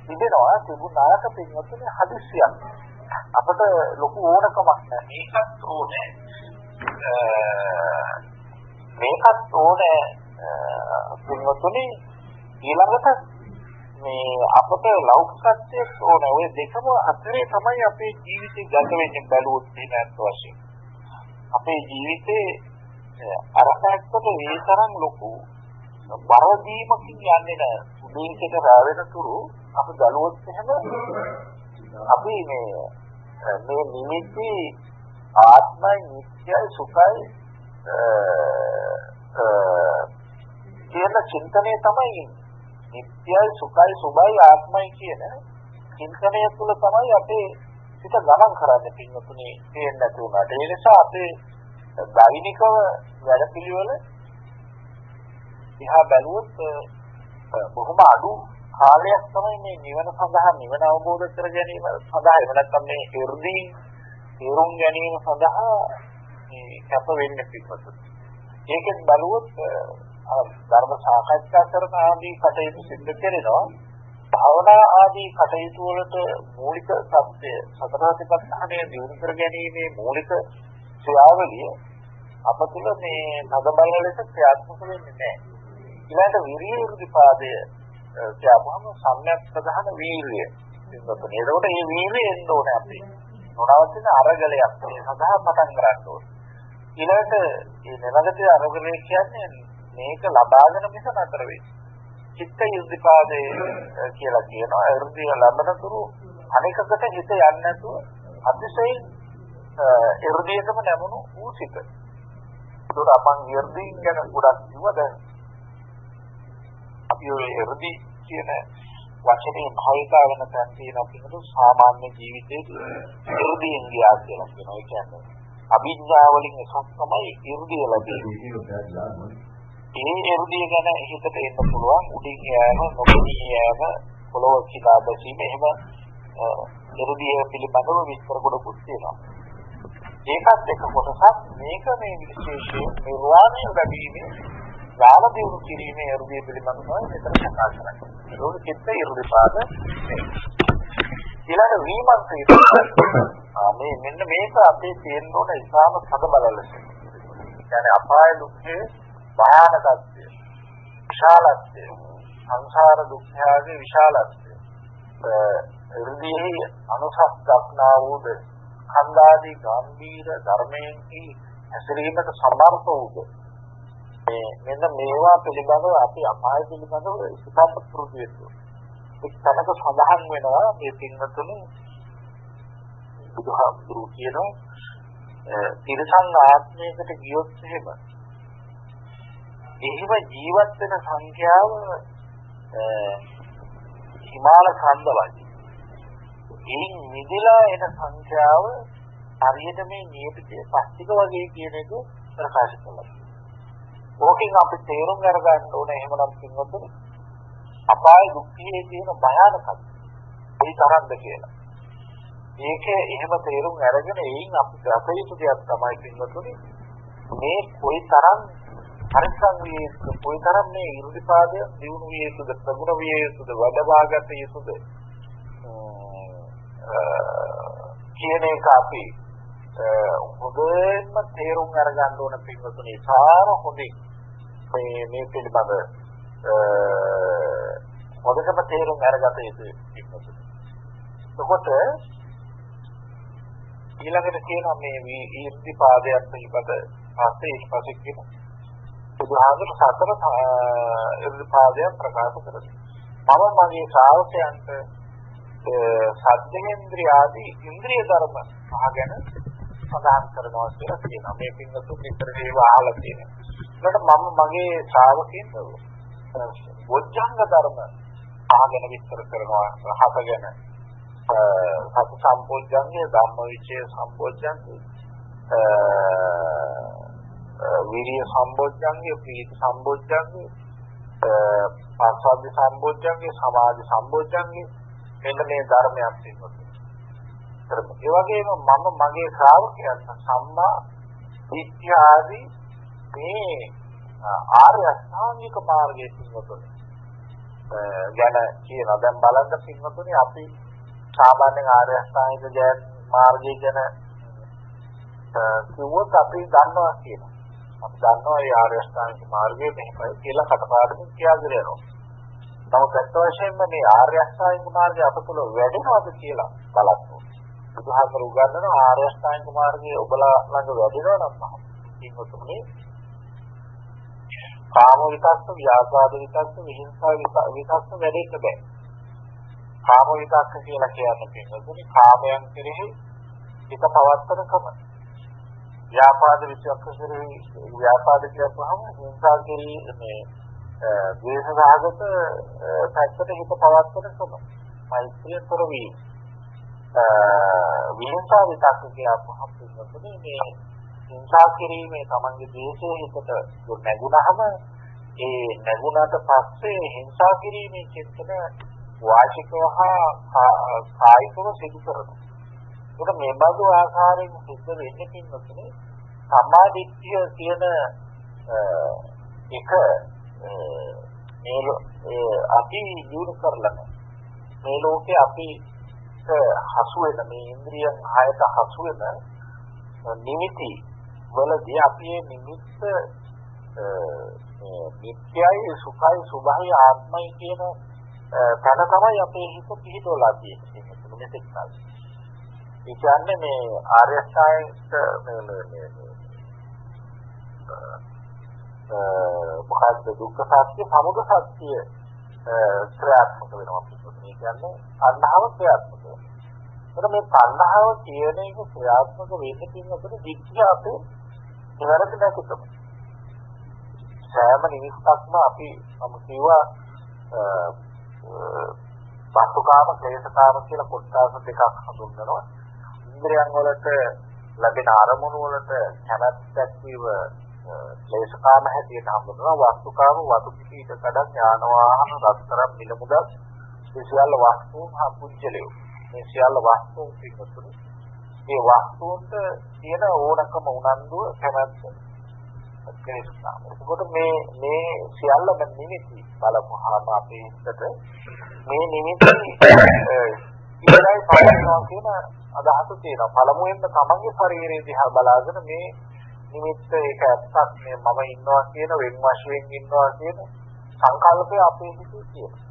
තිබෙනවා තිබුණාට පින්වතුනි හදිස්සියක්. අපට ලොකු ඕනකමක් නැහැ. මේකත් ඕනේ පින්වතුනි ඊළඟට මේ අපට ලෞකිකත්වයේ ඕනේ. ඔය දෙකම අතරේ තමයි අපේ ජීවිතය ගත වෙන්නේ බැලුවොත් එහෙම වශයෙන්. අපේ ජීවිතේ අරකට මේ තරම් ලොකු බරදීමකින් යන්නේ නැහැ. මේකට රැවෙන තුරු අපි බලුවොත් එහෙම අපි මේ නිමිති ආත්මයි නිත්‍යයි සුඛයි කියන චින්තනය තමයි නිත්‍යයි සුඛයි සුභයි ආත්මයි කියන චින්තනය තුළ තමයි අපේ සිත ගමන් කරන්නේ පින්වතුනි. තේන්න තුනට ඒ නිසා අපේ දෛනිකව වැඩපිළිවෙල දිහා බැලුවොත් බොහොම අඩු කාලයක් තමයි මේ නිවන සඳහා නිවන අවබෝධ කර ගැනීම සඳහා එහෙම නැත්නම් මේ ඉර්ධී තේරුම් ගැනීම සඳහා මේ කැප වෙන්නේ පිටුපස. ඒකෙන් බලුවොත් ධර්ම සාකච්ඡා කරන ආදී කටයුතු සිදු කරනවා. භාවනා ආදී කටයුතු වලට මූලික සත්‍ය සතරාතිපත්තහනේ දියුණු කර ගැනීමේ මූලික ක්‍රියාවලිය අප තුළ මේ නදබල ලෙස ක්‍රියාත්මක වෙන්නේ නැහැ. ඊළඟට විරිය ඉර්ධිපාදය කියපුවම සම්‍යක් ප්‍රධාන වීර්යය. එතකොට මේ වීර්යය එන්න ඕනේ අපි. නොනවතින අරගලයක් මේ සඳහා පටන් ගන්න ඕනේ. ඊළඟට මේ නැවතින අරගලය කියන්නේ මේක ලබාගෙන මිස නතර වෙන්නේ. චිත්ත ඉර්ධිපාදේ කියලා කියනවා. ඉර්ධිය ලැබෙන තුරු අනිකකට හිත යන්නේ නැතුව අතිශයින් ඉර්ධියකම නැමුණු වූ සිත. ඒකට අපන් ඉර්ධිය ගැන ගොඩක් කිව්වද? අපි ඔය ඉර්ධි කියන වචනේ භාවිතා වෙන තැන් තියෙන අපිට සාමාන්‍ය ජීවිතයේ ඉර්ධියෙන් ගියා කියලා කියනවා. ඒ කියන්නේ අභිඥා වලින් එකක් තමයි ඉර්ධිය ලැබෙන්නේ. ඒ ඉර්ධිය ගැන හිතට එන්න පුළුවන් උඩින් යෑම, නොපෙනී යෑම, පොළොව කිලා බැසීම එහෙම ඉර්ධිය පිළිබඳව විස්තර ගොඩකුත් තියෙනවා. ඒකත් එක කොටසක් මේක මේ විශේෂයෙන් නිර්වාණය ලැබීමේ ඥාන දියුණු කිරීමේ ඉර්ධිය පිළිබඳව මෙතන කතා කරන්නේ. ඒක චිත්ත ඉර්ධිපාද. ඊළඟ විමර්ශනය මෙන්න මේක අපේ තියෙන්න ඕන ඉස්ලාම සද බලලස. يعني අපාය දුක්ඛේ භයානකත්වය, විශාලත්වය, සංසාර දුක්ඛයගේ විශාලත්වය, ඉර්ධියේ අනුසස් දක්නා වූද ඛණ්ඩාදී ගාම්භීර ධර්මයෙන්හි හැසිරීමට සමර්ථ වූද මෙන්න මේවා පිළිබඳව අපි අපාය පිළිබඳව සිතන්න පුරුදු වෙනවා. එක් තැනක සඳහන් වෙනවා මේ පින්වතුනි බුදුහාමුදුරු කියනවා තිරසං ආත්මයකට ගියොත් එහෙම ජීවත් වෙන සංඛ්‍යාව හිමාල ඡන්ද වගේ. එයින් නිදලා එන සංඛ්‍යාව හරියට මේ නියපිටේ පස්තික වගේ කියන එක ප්‍රකාශ කළා. ඕකෙන් අපි තේරුම් ගන්න ඕනේ එහෙමනම් පින්වතුනි අපාය දුක්ඛයේ තියෙන භයානකම ඒ තරම්ද කියලා. ඒකේ එහෙම තේරුම් අරගෙන එයින් අපි ගත යුතු දෙයක් තමයි පින්වතුනි මේ කොයිතරම් පරිස්සම් විය යුතුද, කොයිතරම් මේ ඉරුදිපාදය දිනු විය යුතුද, ප්‍රගුණ විය යුතුද, වඩවාගත යුතුද කියන එක අපි හොඳින්ම තේරුම් අරගන්න ඕන පින්වතුනි. සාර හොඳින් මේ පිළිබඳ හොඳටම තේරුම් අරගත යුතුයි පින්වතුනි. එතකොට ඊළඟට කියනවා මේ ඉර්ධිපාදයන් පිළිබඳ පස්සේ ඊපස්සේ කියන බුදුහාමුදුරු සතර ඉර්ධිපාදයන් ප්‍රකාශ කරනවා. මම මගේ ශ්‍රාවකයන්ට සද්දේන්ද්‍රිය ආදී ඉන්ද්‍රිය ධර්ම අහගෙන සඳහන් කරනවා කියලා කියනවා. මේ පින්වතුන් විතර ඒව අහලා තියෙනවා. ඒකට මම මගේ ශ්‍රාවකයන්ට වොජ්ජංග ධර්ම අහගෙන විස්තර කරනවා රහතගෙන. සති සම්පෝඥංගේ, ධම්මවිචේ සම්පෝඥංගේ, විරිය සම්පෝඥංගේ, ප්‍රීති සම්පෝඥංගේ, පස්සද්ධි සම්පෝඥංගේ, සමාධි සම්පෝඥංගේ මෙන්න මේ ධර්මයක් තියෙනවා. ඒ වගේම මම මගේ ශ්‍රාවකයන්ට සම්මා දිට්ඨිය ආදී මේ ආර්ය අෂ්ටාංගික මාර්ගයේ පින්වතුනි ගැන කියනවා. දැන් බලන්න පින්වතුනි අපි සාමාන්‍යයෙන් ආර්ය අෂ්ටාංගික මාර්ගය ගැන කිව්වොත් අපි දන්නවා කියනවා. අපි දන්නවා මේ ආර්ය අෂ්ටාංගික මාර්ගය මෙහෙමයි කියලා කටපාඩමින් කියාගෙන යනවා. නමුත් ඇත්ත වශයෙන්ම මේ ආර්ය අෂ්ටාංගික මාර්ගය අප තුළ වැඩෙනවද කියලා බලන්න. බුදුහාමර උගන්වන ආර්ය අෂ්ටාංගික මාර්ගය ඔබලා ළඟ වැඩෙනවා නම් පින්වතුනි කාම විතක්ක, ව්‍යාපාද විතක්ක, විහිංසා විතක්ක වැඩෙන්න බෑ. කාම විතක්ක කියලා කියන්නේ පින්වතුනි කාමයන් කෙරෙහි හිත පවත්තන ක්‍රම. ව්‍යාපාද විතක්ක කෙරෙහි ව්‍යාපාද කියපුවම හිංසා කෙරෙහි මේ ද්වේෂසහගත පැත්තට හිත පවත්තන ක්‍රම. මෛත්‍රිය කරවි. විහිංසා විතක්ක කියපුවම පින්වතුනි මේ හිංසා කිරීමේ තමන්ගේ ද්වේෂයේ හිතට නැගුණාම ඒ නැගුණාට පස්සේ හිංසා කිරීමේ චිත්තන වාචිකව හා කායිකව සිදු කරනවා. ඒක මේ බඳු ආකාරයෙන් සිද්ධ වෙන්නේ පින්වතුනි සම්මාදිට්ඨිය කියන එක අපි දිනු කරලා මේ ලෝකේ අපි හසු වෙන මේ ඉන්ද්‍රියන් හයට හසු වෙන නිමිති වලදී අපි මේ නිමිත්ත නිත්‍යයි සුඛයි සුභයි ආත්මයි කියන තන තමයි අපේ හිත පිහිටවලා තියෙන්නේ. මෙතෙක් කාලෙ. ඒ කියන්නේ මේ ආර්ය අෂ්ටාංගික මොකක්ද දුක්ඛ සත්‍ය, සමුදය සත්‍ය ක්‍රියාත්මක වෙනවා. මේ කියන්නේ අන්ධව ක්‍රියාත්මක වෙනවා. ඒක මේ තණ්හාව කියන එක ක්‍රියාත්මක වෙන්නේ පින්නතට දික්තිය අපේ නිවැරදි නැතිකම. සෑම නිමිත්තක්ම අපි කිව්වා වස්තුකාම, ක්ලේශකාම කියලා කොටස් දෙකක් හඳුන්වනවා. ඉන්ද්‍රියන් වලට ලැබෙන අරමුණු වලට කැමැත්ත දැක්වීම ක්ලේශකාම හැටියට හඳුන්වනවා. වස්තුකාම වතු පිට කඩක්, ඥාන වාහන, රත්තරන්, මිල මුදල්, සියල්ල වස්තුන් හා පුජ්‍යලේ. මේ සියල්ල වස්තුන් පිටුතුනි. මේ වස්තුන්ට තියෙන ඕනකම උනන්දුව කැමැත්ත ක්ලේශකාම. ඒකකොට මේ සියල්ලම නිමිති බලපුවාම අපේ හිතට මේ නිමිති ඉතරයි පවතිනවා කියන අදහස තියෙනවා. පළමුවෙන්ම තමන්ගේ ශරීරය දිහා බලාගෙන මේ නිමිත්ත ඒක ඇත්තක් මේ මම ඉන්නවා කියන වෙන වශයෙන් ඉන්නවා කියන සංකල්පය අපේ හිතේ තියෙනවා.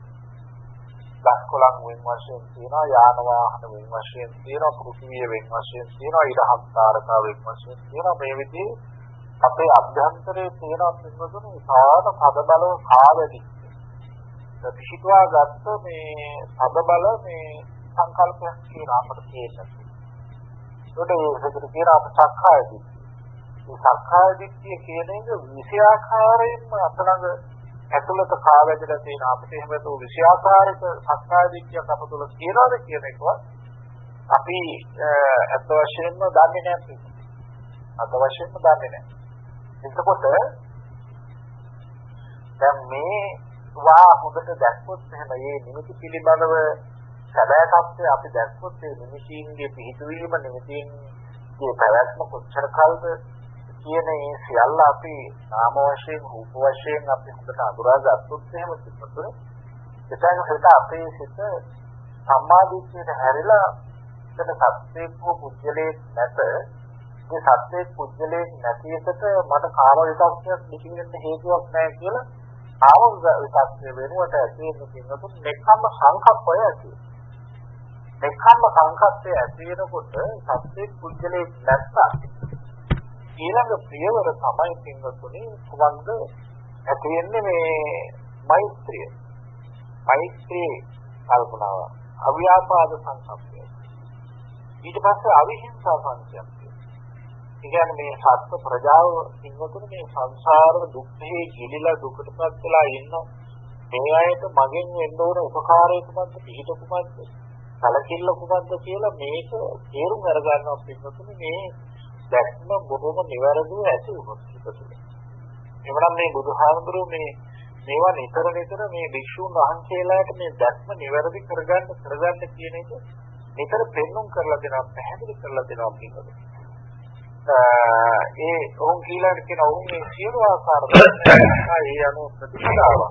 දස්කොලන් වෙන වශයෙන් තියෙනවා, යාන වාහන වෙන වශයෙන් තියෙනවා, පෘථිවිය වෙන වශයෙන් තියෙනවා, ඊටහත් තාරකා වෙන වශයෙන් තියෙනවා. මේ විදිහේ අපේ අභ්‍යන්තරයේ තියෙන පින්වතුනි විශාල පද බල කාවැදි. පිහිටුවා ගත්ත මේ පද බල මේ සංකල්පයක් කියන අපට තියෙනවා. ඒකට කියන අප සක්කාය දිට්ඨිය. මේ සක්කාය දිට්ඨිය කියන එක විෂයාකාරයෙන්ම අතලඟ ඇතුළත කාවැදලා තියෙන අපිට එහෙම තෝ විෂයාකාරක සක්කාය දිට්ඨියක් අප තුළ තියනවාද කියන එකවත් අපි අත් වශයෙන්ම දන්නේ නැහැ. අත් වශයෙන්ම දන්නේ නැහැ. එතකොට දැන් මේ වා හොඳට දැක්කොත් එහෙම මේ නිමිති පිළිබඳව සැබෑ තත්ත්වය අපි දැක්කොත් මේ නිමිතින්ගේ පිහිටුවීම නිමිතින්ගේ පැවැත්ම කොච්චර කල්ද කියන මේ සියල්ල අපි නාම වශයෙන් රූප වශයෙන් අපි හොඳට අඳුරා ගත්තොත් එහෙම තිබුණොත් එතන හිත අපේ සිත සම්මාදිට්ඨියට හැරිලා එතන සත්‍යකෝ පුජ්‍යලේ නැත මේ සත්‍යයේ පුජ්‍යලේ නැති එකට මට කාම විතක්කයක් පිටින් හේතුවක් නැහැ කියලා කාම විතක්කේ වෙනුවට ඇති වෙන කිනොත් නෙක්ඛම්ම සංකප්පය ඇති. නෙක්ඛම්ම සංකප්පය ඇති වෙනකොට සත්‍යයේ පුජ්‍යලේ නැත්නම් ඊළඟ ප්‍රියවර තමයි පින්වතුනි කුමක්ද ඇති වෙන්නේ මේ මෛත්‍රිය. මෛත්‍රී කල්පනාව අව්‍යාපාද සංකප්පය. ඊට පස්සේ අවිහිංසා සංකප්පය. ඉතින් මේ සත්‍ය ප්‍රජාව පින්වතුනි මේ සංසාර දුක්ඛේ ගිලිලා දුකටපත් වෙලා ඉන්න මේ අයට මගෙන් වෙන්න ඕන උපකාරය කුමක්ද පිහිට කුමක්ද සැලකිල්ල කුමක්ද කියලා මේක තේරුම් අරගන්නවා පින්වතුනි මේ දැක්ම බොහොම නිවැරදිව ඇති වුණොත් පිටුතුනේ. එවනම් මේ බුදුහාමුදුරුවෝ මේවා නිතර මේ භික්ෂුන් වහන්සේලාට මේ දැක්ම නිවැරදි කරගන්න කියන එක නිතර පෙන්වුම් කරලා දෙනවා පැහැදිලි කරලා දෙනවා පිටුතුනේ. ඒ ඔවුන් කියලා කියන ඔවුන් මේ සියලු ආකාර ඒ අනුව ප්‍රතිපදාව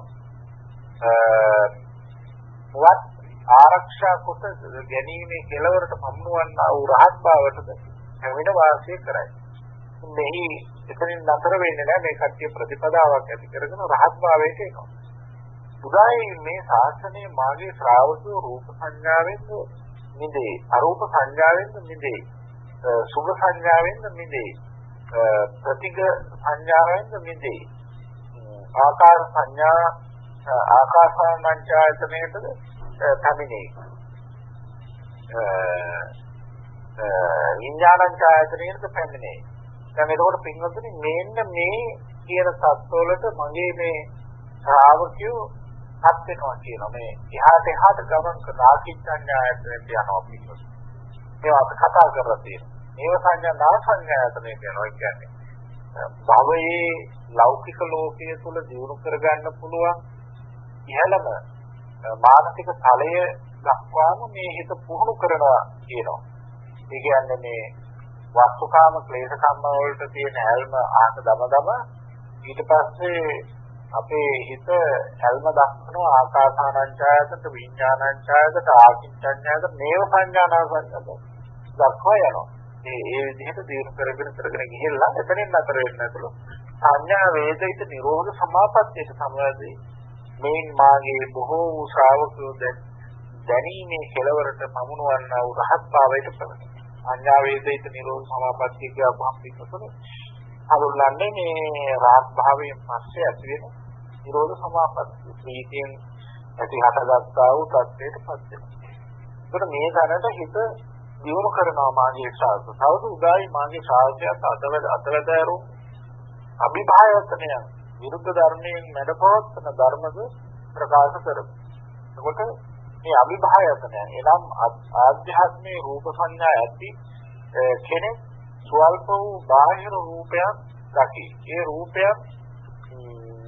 වත් ආරක්ෂා කොට ගැනීමේ කෙලවරට පමුණවන්නා වූ රහත් භාවයටද හැමින වාසය කරයි. මෙහි එතනින් නතර වෙන්නේ නැහැ මේ කට්ටිය ප්‍රතිපදාවක් ඇති කරගෙන රහත් භාවයට එනවා. උදායි මේ ශාසනයේ මාගේ ශ්‍රාවකයෝ රූප සංඥාවෙන් නිදේ, අරූප සංඥාවෙන් නිදේ, සුභ සංඥාවෙන් නිදේ, ප්‍රතිග සංඥාවෙන් නිදේ, ආකාර සංඥා ආකාසානංචායතනයේද තමිනේ. විඥානංචායතනයේද පැමිණේ. දැන් එතකොට පින්වත්නි මෙන්න මේ කියන සත්වලට මගේ මේ ශ්‍රාවකයෝ හත් වෙනවා කියනවා. මේ එහාට ගමන් කරන ආකින්චඤ්ඤායතනයට යනවා පින්වත්නි. ඒවා අපි කතා කරලා තියෙනවා. මේව සංඥා නා සංඥායතනයට යනවා කියන්නේ. භවයේ ලෞකික ලෝකයේ තුල ජීවු කරගන්න පුළුවන් ඉහළම මානසික ඵලය දක්වාම මේ හිත පුහුණු කරනවා කියනවා. ඒ කියන්නේ මේ වස්තුකාම ක්ලේශකම්ම වලට තියෙන ඇල්ම ආක දම ඊට පස්සේ අපේ හිත ඇල්ම දක්වන ආකාසානංචායතට විඥානංචායතට ආකින්චඤ්ඤායතට මේව සංඥානාසංගත දක්වා යනවා. ඒ විදිහට දියුණු කරගෙන ගිහිල්ලා එතනින් නතර වෙන්නේ නැතුළු සංඥා වේදිත නිරෝධ සමාපත්තියට සමවැදී මේ මාගේ බොහෝ වූ ශ්‍රාවකයෝ දැනීමේ කෙලවරට පමුණවන්නා වූ රහත් භාවයට පෙළෙනවා. සංඥා වේදිත නිරෝධ සමාපත්තිය කියවහම පිටුතුනේ හඳුන්වන්නේ මේ රහත් භාවයෙන් පස්සේ ඇති වෙන නිරෝධ සමාපත්තිය. ප්‍රීතියෙන් ඇති හටගත්තා වූ තත්ත්වයට පත් වෙනවා. ඒකට මේ දැනට හිත දියුණු කරනවා මාගේ ශ්‍රාවක. තවද උදායි මාගේ ශ්‍රාවකයාට අතවැදෑරුම් අභිභායතනය විරුද්ධ ධර්මයෙන් මැඩපවත්වන ධර්මද ප්‍රකාශ කරමු. එතකොට මේ අභිභායතනය එනම් ආධ්‍යාත්මයේ රූප සංඥා ඇති කෙනෙක් ස්වල්ප වූ බාහිර රූපයක් දකි. ඒ රූපයක්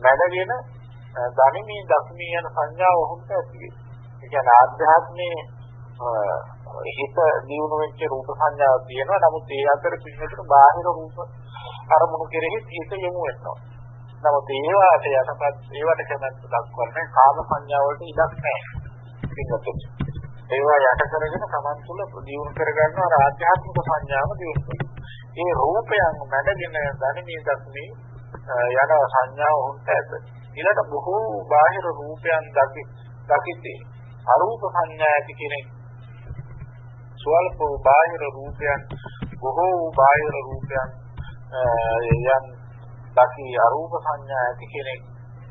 මැඩගෙන ධනිමී දක්මී යන සංඥාව ඔහුට ඇති වේ. ඒ කියන්නේ ආධ්‍යාත්මයේ හිත දියුණු වෙච්ච රූප සංඥාවක් තියෙනවා. නමුත් ඒ අතර පිළිවෙතට බාහිර රූප අරමුණු කෙරෙහි හිත යොමු වෙනවා. නමුත් ඒවට කැමැත්ත දක්වන්නේ කාම සංඥා වලට ඉඩක් නැහැ. ඒවා යට කරගෙන Taman තුල දියුණු කරගන්න අර ආධ්‍යාත්මික සංඥාව දියුණු කරනවා. ඒ රූපයන් මැඩගෙන ධනිමේ දක්මේ යන සංඥාව උන්ට ඇත. ඊළඟ බොහෝ බාහිර රූපයන් දකිතේ අරූප සංඥා ඇති කෙනෙක් ස්වල්ප බාහිර රූපයන් බොහෝ බාහිර රූපයන් යන් දකි අරූප සංඥා ඇති කෙනෙක්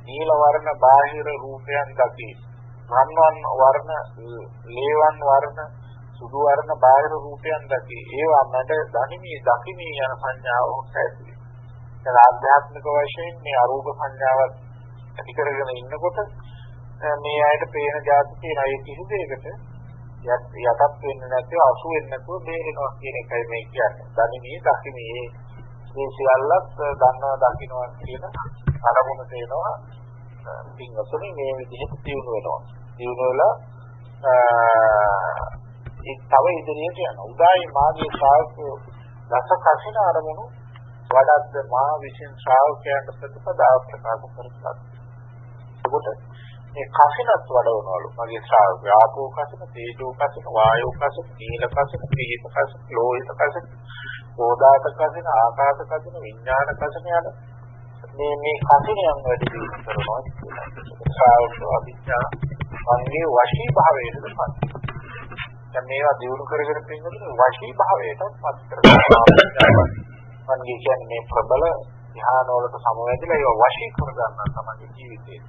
නීල වර්ණ බාහිර රූපයන් දකි රන්වන් වර්ණ ලේවන් වර්ණ සුදු වර්ණ බාහිර රූපයන් දකි ඒවා මැද ධනිමේ දකිමේ යන සංඥාව උන්ට ඇති. දැන් ආධ්‍යාත්මික වශයෙන් මේ අරූප සංඥාවත් ඇති කරගෙන ඉන්නකොට මේ ආයත පේන જાති කියන අය කිසි දෙයකට යටත් වෙන්නේ නැතිව අසු වෙන්නේ නැතුව බේරෙනවා කියන එකයි මේ කියන්නේ. ධනිමේ දකිමේ මේ සියල්ලත් දන්නවා දකින්නවා කියන අරමුණ තේනවා. පින්වතුනි මේ විදිහට දියුණු වෙනවා. දියුණු වෙලා ඒ තව ඉදිරියට යනවා. උදායි මාගේ ශ්‍රාවකෝ දස කසින අරමුණු වඩාත් මා විසින් ශ්‍රාවකයන්ට ප්‍රතිපදාව ප්‍රකාශ කරනවා. ඒකට මේ කසිනත් වඩවනවලු මගේ ශ්‍රාවකයෝ ආපෝ කසින, තේජෝ කසින, වායෝ කසින, නීල කසින, පීත කසින, ලෝහිත කසින, ඕදාත කසින, ආකාශ කසින, විඥාන කසින යන මේ කසිනයන් වැඩි දියුණු කරනවා. ශ්‍රාවකෝ අභිඥා මගේ වශී භාවයටපත්. දැන් මේවා දියුණු කරගෙන තියෙනකොට වශී භාවයටපත් කරගන්නවා. මගේ කියන්නේ මේ ප්‍රබල ධ්‍යාන වලට සමවැදිලා ඒවා වශී කරගන්න තමයි ජීවිතේ.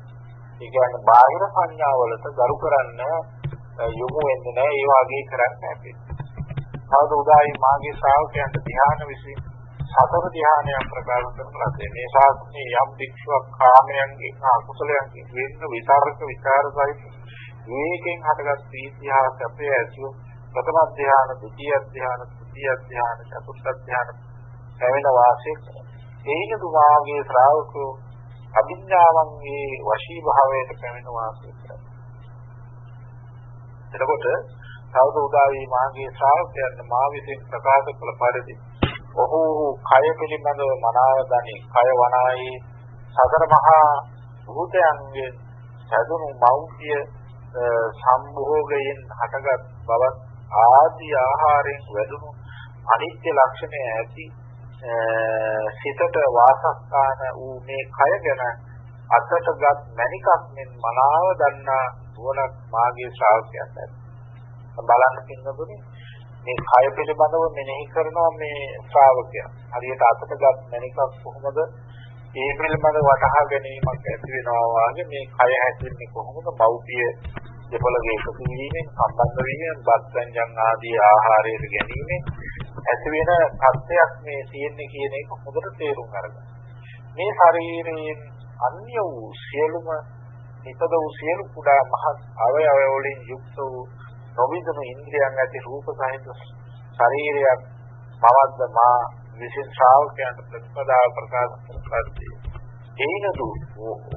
ඒ කියන්නේ බාහිර සංඥාවලට ගරු කරන්න යොමු වෙන්නේ නැහැ. ඒ වගේ කරන්නේ නැහැ. තවද උදායි මාගේ ශ්‍රාවකයන්ට ධ්‍යාන විසින් සතර ධ්‍යානයන් ප්‍රකාශ කරනවා. මේ ශාස්ත්‍රයේ යම් භික්ෂුවක් කාමයන්ගේ අකුසලයන්ගේ වෙන්න විතරක විචාරසහිත විවේකයෙන් හටගත් ප්‍රීතිය සැපය ඇතිව ප්‍රථම ධ්‍යාන, ද්විතීය ධ්‍යාන, තෘතීය ධ්‍යාන, චතුර්ථ ධ්‍යාන පැවෙන වාසය කරනවා. එයින් දුමාගේ ශ්‍රාවකෝ අභිඥාවන්ගේ වශී භාවයට පැමිණ වාසය කරනවා. එතකොට තවද උදාවි මාගේ ශ්‍රාවකයන් මා විසින් ප්‍රකාශ කළ පරිදි ඔහු කය පිළිබඳව මනාව දනි. කය වනායි සතර මහා භූතයන්ගේ සැදුණු මෞර්ය සම්භෝගයෙන් හටගත් බවත් ආදී ආහාරයෙන් වැඩුණු අනිත්‍ය ලක්ෂණය ඇති සිතට වාසස්ථාන වූ මේ කය ගැන අතටගත් මණිකක් මෙන් මනාව දන්නා නුවණක් මාගේ ශ්‍රාවකයන්ට ඇත. බලන්න පින්නතුනි මේ කය පිළිබඳව මෙනෙහි කරනවා මේ ශ්‍රාවකයා. හරියට අතටගත් මණිකක් කොහොමද ඒ පිළිබඳව වටහා ගැනීමක් ඇති වෙනවා වගේ මේ කය හැදෙන්නේ කොහොමද? මෞපිය දෙපළගේ එකතු වීමෙන් සම්බන්ධ වීමෙන් බත්සංජන් ආදී ආහාරයට ගැනීමෙන් ඇති වෙන සත්‍යයක් මේ තියෙන්නේ කියන එක හොඳට තේරුම් අරගන්න. මේ ශරීරයෙන් අන්‍ය වූ සියලුම හිතද වූ සියලු කුඩා මහත් අවයව වලින් යුක්ත වූ නොවිදන ඉන්ද්‍රියන් ඇති රූප සහිත ශරීරයක් බවද්ද මා විශේෂ ශ්‍රාවකයන්ට ප්‍රතිපදාව ප්‍රකාශ කරන්නේ. එයිනදු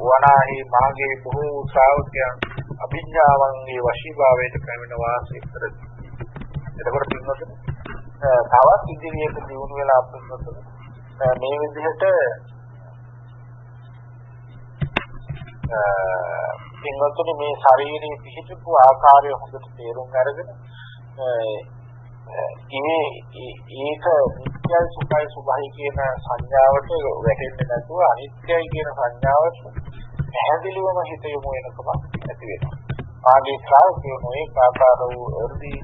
වනාහි මාගේ බොහෝ ශ්‍රාවකයන් අභිඥාවන්ගේ වශීභාවයට පැමිණ වාසය කරති. එතකොට පින්නොත් තවත් ඉදිරියට දියුණු වෙලා අපිට මේ විදිහට පින්නොත් මේ ශරීරයේ පිහිටපු ආකාරය හොඳට තේරුම් අරගෙන ඒක නිත්‍යයි සුඛයි සුභයි කියන සංඥාවට වැටෙන්නේ නැතුව අනිත්‍යයි කියන සංඥාවට පැහැදිලිවම හිත යොමු වෙනකම ඇති වෙනවා. ආදී ශ්‍රාවකයෝ මේ ආකාර වූ එර්දී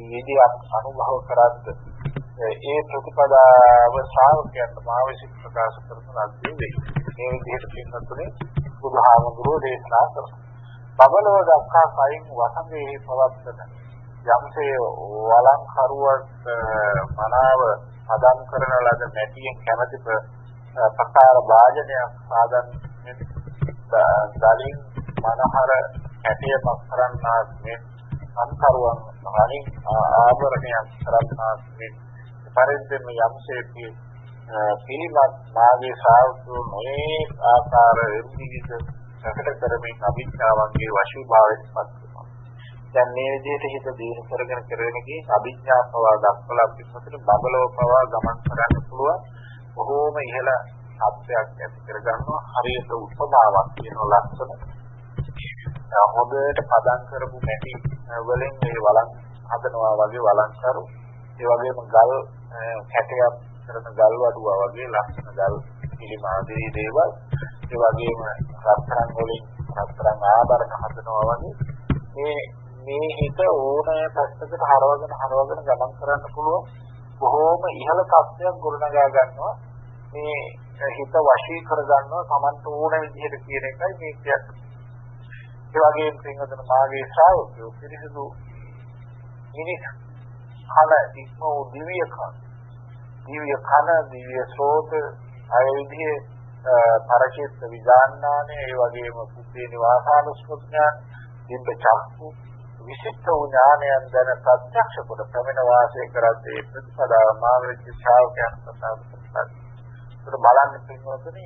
විදියක් අනුභව කරද්ද ඒ ප්‍රතිපදාව ශ්‍රාවකයන්ට මාවසික ප්‍රකාශ කරන ලද්දේ වෙයි. මේ විදිහට පින්නතුනේ බුදුහාමුදුරුවෝ දේශනා කරනවා. බබලව දක්වා කයින් වසඟේ පවත්තන යම්සේ වලං කරුවක් මනාව හදම් කරන ලද නැටියෙන් කැමැති ප්‍රකාර වාජනයක් සාදන් දලින් මනහර ඇටියක් කරන්නාක් මෙන් අන්තරුවන් හරින් ආභරණයක් කරන්නාක් මෙන් පරිද්දෙම යම්සේ පිළිමත් මාගේ ශ්‍රාවකයෝ මේ ආකාර එර්දිවිද සකට කරමින් අභිඥාවන්ගේ වශීභාවයට පත් වෙනවා. දැන් මේ විදිහට හිත දියුණු කරගෙන ගිහින් අභිඥා පවා දක්වලා පිටුපතට බබලව පවා ගමන් කරන්න පුළුවන්. බොහෝම ඉහළ සත්‍යයක් ඇති කරගන්නවා. හරියට උපමාවක් කියන ලක්ෂණ හොඳට පදම් කරපු මැටි වලින් මේ වලන් හදනවා වගේ වලන්කරු ඒ වගේම ගල් කැටයක් කරන ගල් වඩුවා වගේ ලස්සන ගල් පිළිම ආදී දේවල් ඒ වගේම රත්තරන් වලින් රත්තරන් ආභරණ හදනවා වගේ මේ හිත ඕනෑ පැත්තකට හරවගෙන ගමන් කරන්න පුළුවන් බොහෝම ඉහළ තත්ත්වයක් ගොඩනගා ගන්නවා මේ හිත වශී කර ගන්නවා Tamanට ඕන විදිහට කියන එකයි මේ කියන්නේ. ඒ වගේම පින්වතුන් මාගේ ශ්‍රාවකයෝ පිරිසිදු මිනිස් කල ඉක්ම වූ දිව්‍ය කන දිව්‍ය ශ්‍රෝත ආයුධයේ පරචිත්ත විඥානය ඒ වගේම කුප්පේ නිවාසානුස්මෘතිඥාන දිබ්බ චක්කු විශිෂ්ට වූ ඥානයන් දැන ප්‍රත්‍යක්ෂ කොට ප්‍රමින වාසය කරද්දී ප්‍රතිපදාව මාර්ග ශ්‍රාවකයන් සත්‍යපත් බලන්න පින්වතුනි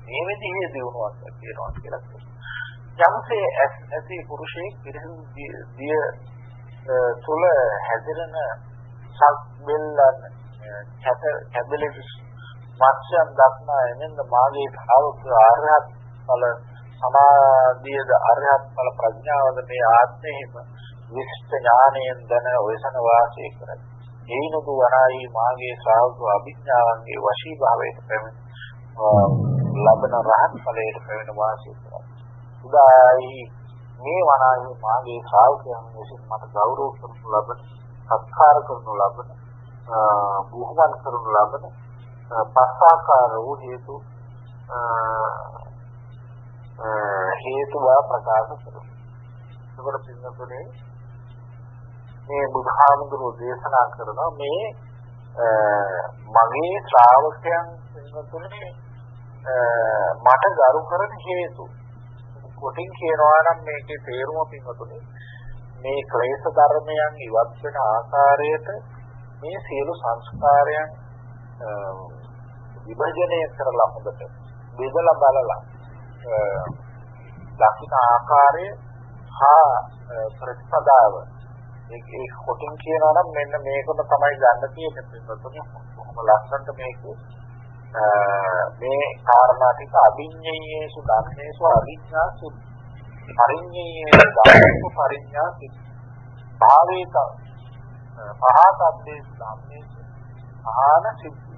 මේ විදිහේ දිනුවක් තියෙනවා කියලා කියනවා. යම්සේ ඇති පුරුෂයෙක් පිරිසිදු දිය තුල හැදෙන සක්බෙල්ලන් කැබලි මාක්ෂයන් දක්නා එනෙන්ද මාගේ භාවක ආර්යත් ඵල සමාධියද ආර්යත් ඵල ප්‍රඥාවද මේ ආත්මෙහිම විශිෂ්ට ඥානයෙන් දැන ඔයසන වාසය කරයි. ඒනතු වරායි මාගේ ශ්‍රාවක අභිඥාවන්ගේ වශී භාවයට පැමිණ ලබන රහත් ඵලයට පැමිණ වාසය කරයි. උදායි මේ වනාහි මාගේ ශ්‍රාවකයන් විසින් මට ගෞරව කරනු ලබන සත්කාර කරනු ලබන බුහුමන් කරනු ලබන පස්සාකාර වූ හේතුවා ප්‍රකාශ කරමු. ඒකට පින්නතුනේ මේ බුදුහාමුදුරුවෝ දේශනා කරන මේ මගේ ශ්‍රාවකයන් පින්නතුනේ මට ගරු කරන හේතු කොටින් කියනවා නම් මේකේ තේරුම පින්නතුනේ මේ ක්ලේශ ධර්මයන් ඉවත් වෙන ආකාරයට මේ සියලු සංස්කාරයන් විභජනය කරලා හොඳට බෙදලා බලලා දකින්න ආකාරය හා ප්‍රතිපදාව ඒ කොටින් කියනවා නම් මෙන්න මේකම තමයි ගන්න තියෙන්නේ පින්වතුනි. කොහොම ලස්සනට මේක මේ කාරණා ටික අභිඤ්ඤේයේසු ධම්මේසු අභිඥා සුද්ධ පරිඤ්ඤේයේසු ධම්මේසු පරිඥා සුද්ධ භාවේත පහතබ්බේසු ධම්මේසු ආන සිද්ධි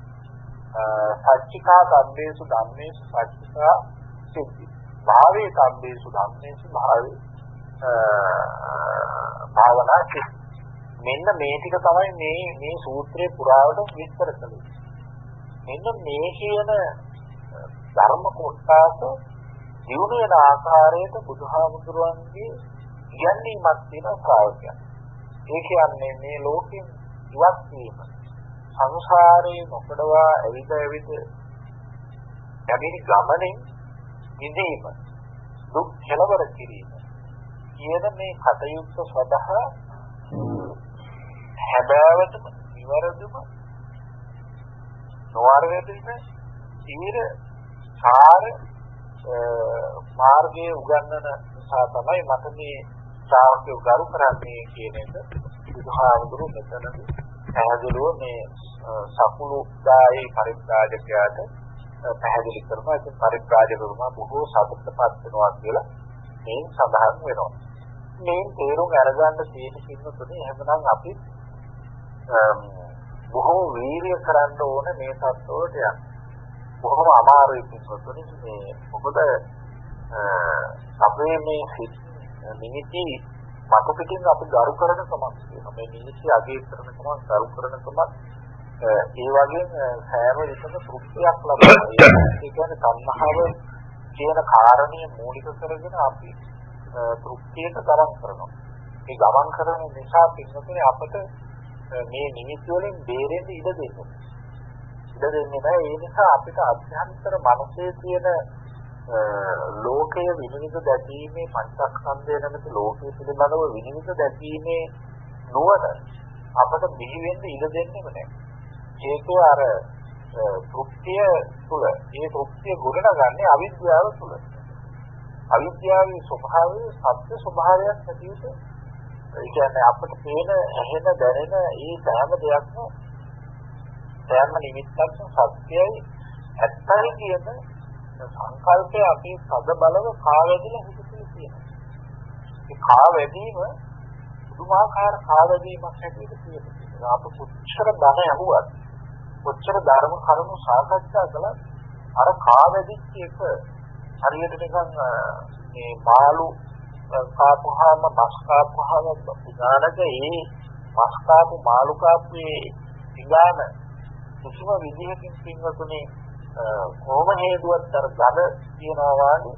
සච්චිකා ධම්මේසු ධම්මේසු සච්චිකා සිද්ධි භාවේතබ්බේසු ධම්මේසු භාවේ භාවනා සිද්ධි. මෙන්න මේ ටික තමයි මේ සූත්‍රයේ පුරාවට විස්තර කළේ. මෙන්න මේ කියන ධර්ම කොටස දියුණු වෙන ආකාරයට බුදුහාමුදුරන්ගේ ඉගැන්වීමක් තියෙන ශ්‍රාවකයන්. ඒ කියන්නේ මේ ලෝකෙන් ඉවත් වීම සංසාරේ නොකඩවා ඇවිද යමිනි ගමනේ ඉඳීම දුක් කෙලවර කිරීම කියන මේ කටයුත්ත සඳහා හැබෑවටම නිවැරදිව නොවරදින ඊර සාර මාර්ගයේ උගන්වන නිසා තමයි මට මේ ශ්‍රාවකයෝ ගරු කරන්නේ කියන එක බුදුහාමුදුරුවෝ මෙතනදී පැහැදිලිව මේ සකුළුදායි පරිත්‍රාජකයාට පැහැදිලි කරනවා. ඒක පරිත්‍රාජකතුමා බොහෝ සතුටපත් වෙනවා කියලා මේ සඳහන් වෙනවා. මේ තේරුම් අරගන්න තියෙන කින්නතුනේ එහෙමනම් අපි බොහෝ වීර්ය කරන්න ඕන මේ තත්ත්වයට යන්න. බොහොම අමාරුයි කින්නතුනේ මේ මොකද අපේ මේ නිමිති මතු පිටින් අපි ගරු කරන කමක් තියෙනවා. මේ නිමිති අගය කරන කමක් ගරු කරන කමක් ඒ වගේම සෑම විටම තෘප්තියක් ලබනවා. ඒ කියන්නේ තණ්හාව කියන කාරණිය මූලික කරගෙන අපි තෘප්තියට ගමන් කරනවා. මේ ගමන් කරන නිසා පින්නතුනේ අපට මේ නිමිති වලින් බේරෙන්න ඉඩ දෙන්නේ. ඉඩ දෙන්නේ නැහැ. ඒ නිසා අපිට අභ්‍යන්තර මනසේ තියෙන ලෝකයේ විනිවිද දැකීමේ පංචස්කන්ධය නැමැති ලෝකයේ පිළිබඳව විනිවිද දැකීමේ නුවණ අපට බිහි වෙන්න ඉඩ දෙන්නේ නැහැ. ඒකේ අර තෘප්තිය තුළ ඒ තෘප්තිය ගොඩනගන්නේ අවිද්‍යාව තුළ. අවිද්‍යාවේ ස්වභාවය සත්‍ය ස්වභාවයක් හැටියට ඒ කියන්නේ අපිට පේන ඇහෙන දැනෙන ඒ සෑම දෙයක්ම සෑම නිමිත්තක්ම සත්‍යයි ඇත්තයි කියන සංකල්පය අපි සද බලව කාවැදලා හිතේ තියෙනවා. ඒ කා වැඩිම පුදුමාකාර කා වැඩිමක් හැටියට තියෙනවා. අප කොච්චර බණ ඇහුවත් කොච්චර ධර්ම කරුණු සාකච්ඡා කළත් අර කා වැඩිච්ච එක හරියට නිකන් මේ මාළු කාපුවාම මස් කාපුවාම උදානක ඒ මස් කාපු මාළු කාපුවේ ඉඟාන කිසිම විදිහකින් පින්වතුනි කොහොම හේතුවත් අර ගඳ තියනවා වගේ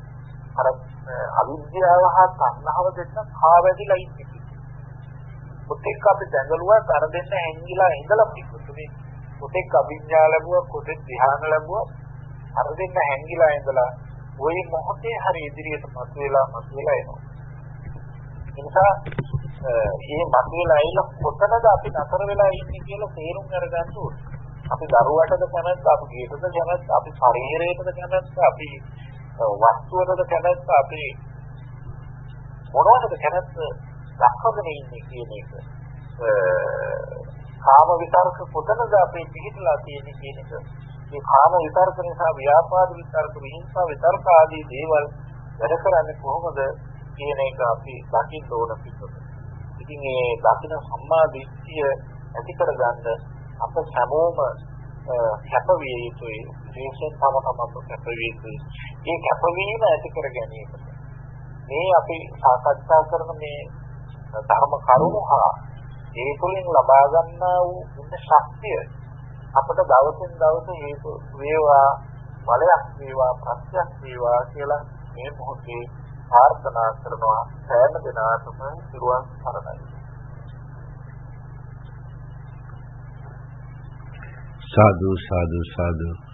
අර අවිද්‍යාව හා තණ්හාව දෙන්න කා වැඩිලා ඉන්නේ. කොටෙක් අපි දැඟලුවා අර දෙන්න හැංගිලා ඉඳලා පිටුනේ කොටෙක් අභිඥා ලැබුවා කොටෙක් ධ්‍යාන ලැබුවා අර දෙන්න හැංගිලා ඉඳලා ওই මොහොතේ හරි ඉදිරියට මතුවලා එනවා. ඒ නිසා මේ මතුවලා ඉන්න කොතනද අපි නතර වෙලා ඉන්නේ කියලා තේරුම් අරගන්න ඕනේ. අපි දරුවටද කැමැත්ත, අපි ගේටද කැමැත්ත, අපි ශරීරයටද කැමැත්ත, අපි වස්තුවටද කැමැත්ත, අපි මොනවටද කැමැත්ත දක්වගෙන ඉන්නේ කියන එක. කාම විතරක කොතනද අපි පිළිහිලා තියෙන්නේ කියන එක. මේ කාම විතරක නිසා ව්‍යාපාද විතරක, විහිංසා විතරක ආදී දේවල් වැඩ කරන්නේ කොහොමද කියන එක අපි දකින්න ඕන පිටුපස. ඉතින් මේ දකින්න සම්මා දිට්ඨිය ඇති කරගන්න අප හැමෝම කැපවිය යුතුයි. විශේෂයෙන් තම කැපවිය යුතුයි. මේ කැපවීම ඇති කර ගැනීමට මේ අපි සාකච්ඡා කරන මේ ධර්ම කරුණු හා ඒ තුළින් ලබා ගන්නා වූ ඉන්න ශක්තිය අපට දවසින් දවස හේතු වේවා, බලයක් වේවා, ප්‍රත්‍යක් වේවා කියලා මේ මොහොතේ ප්‍රාර්ථනා කරනවා. සෑම දිනකටම සිරුවන් සරණයි. साधु साधु साधु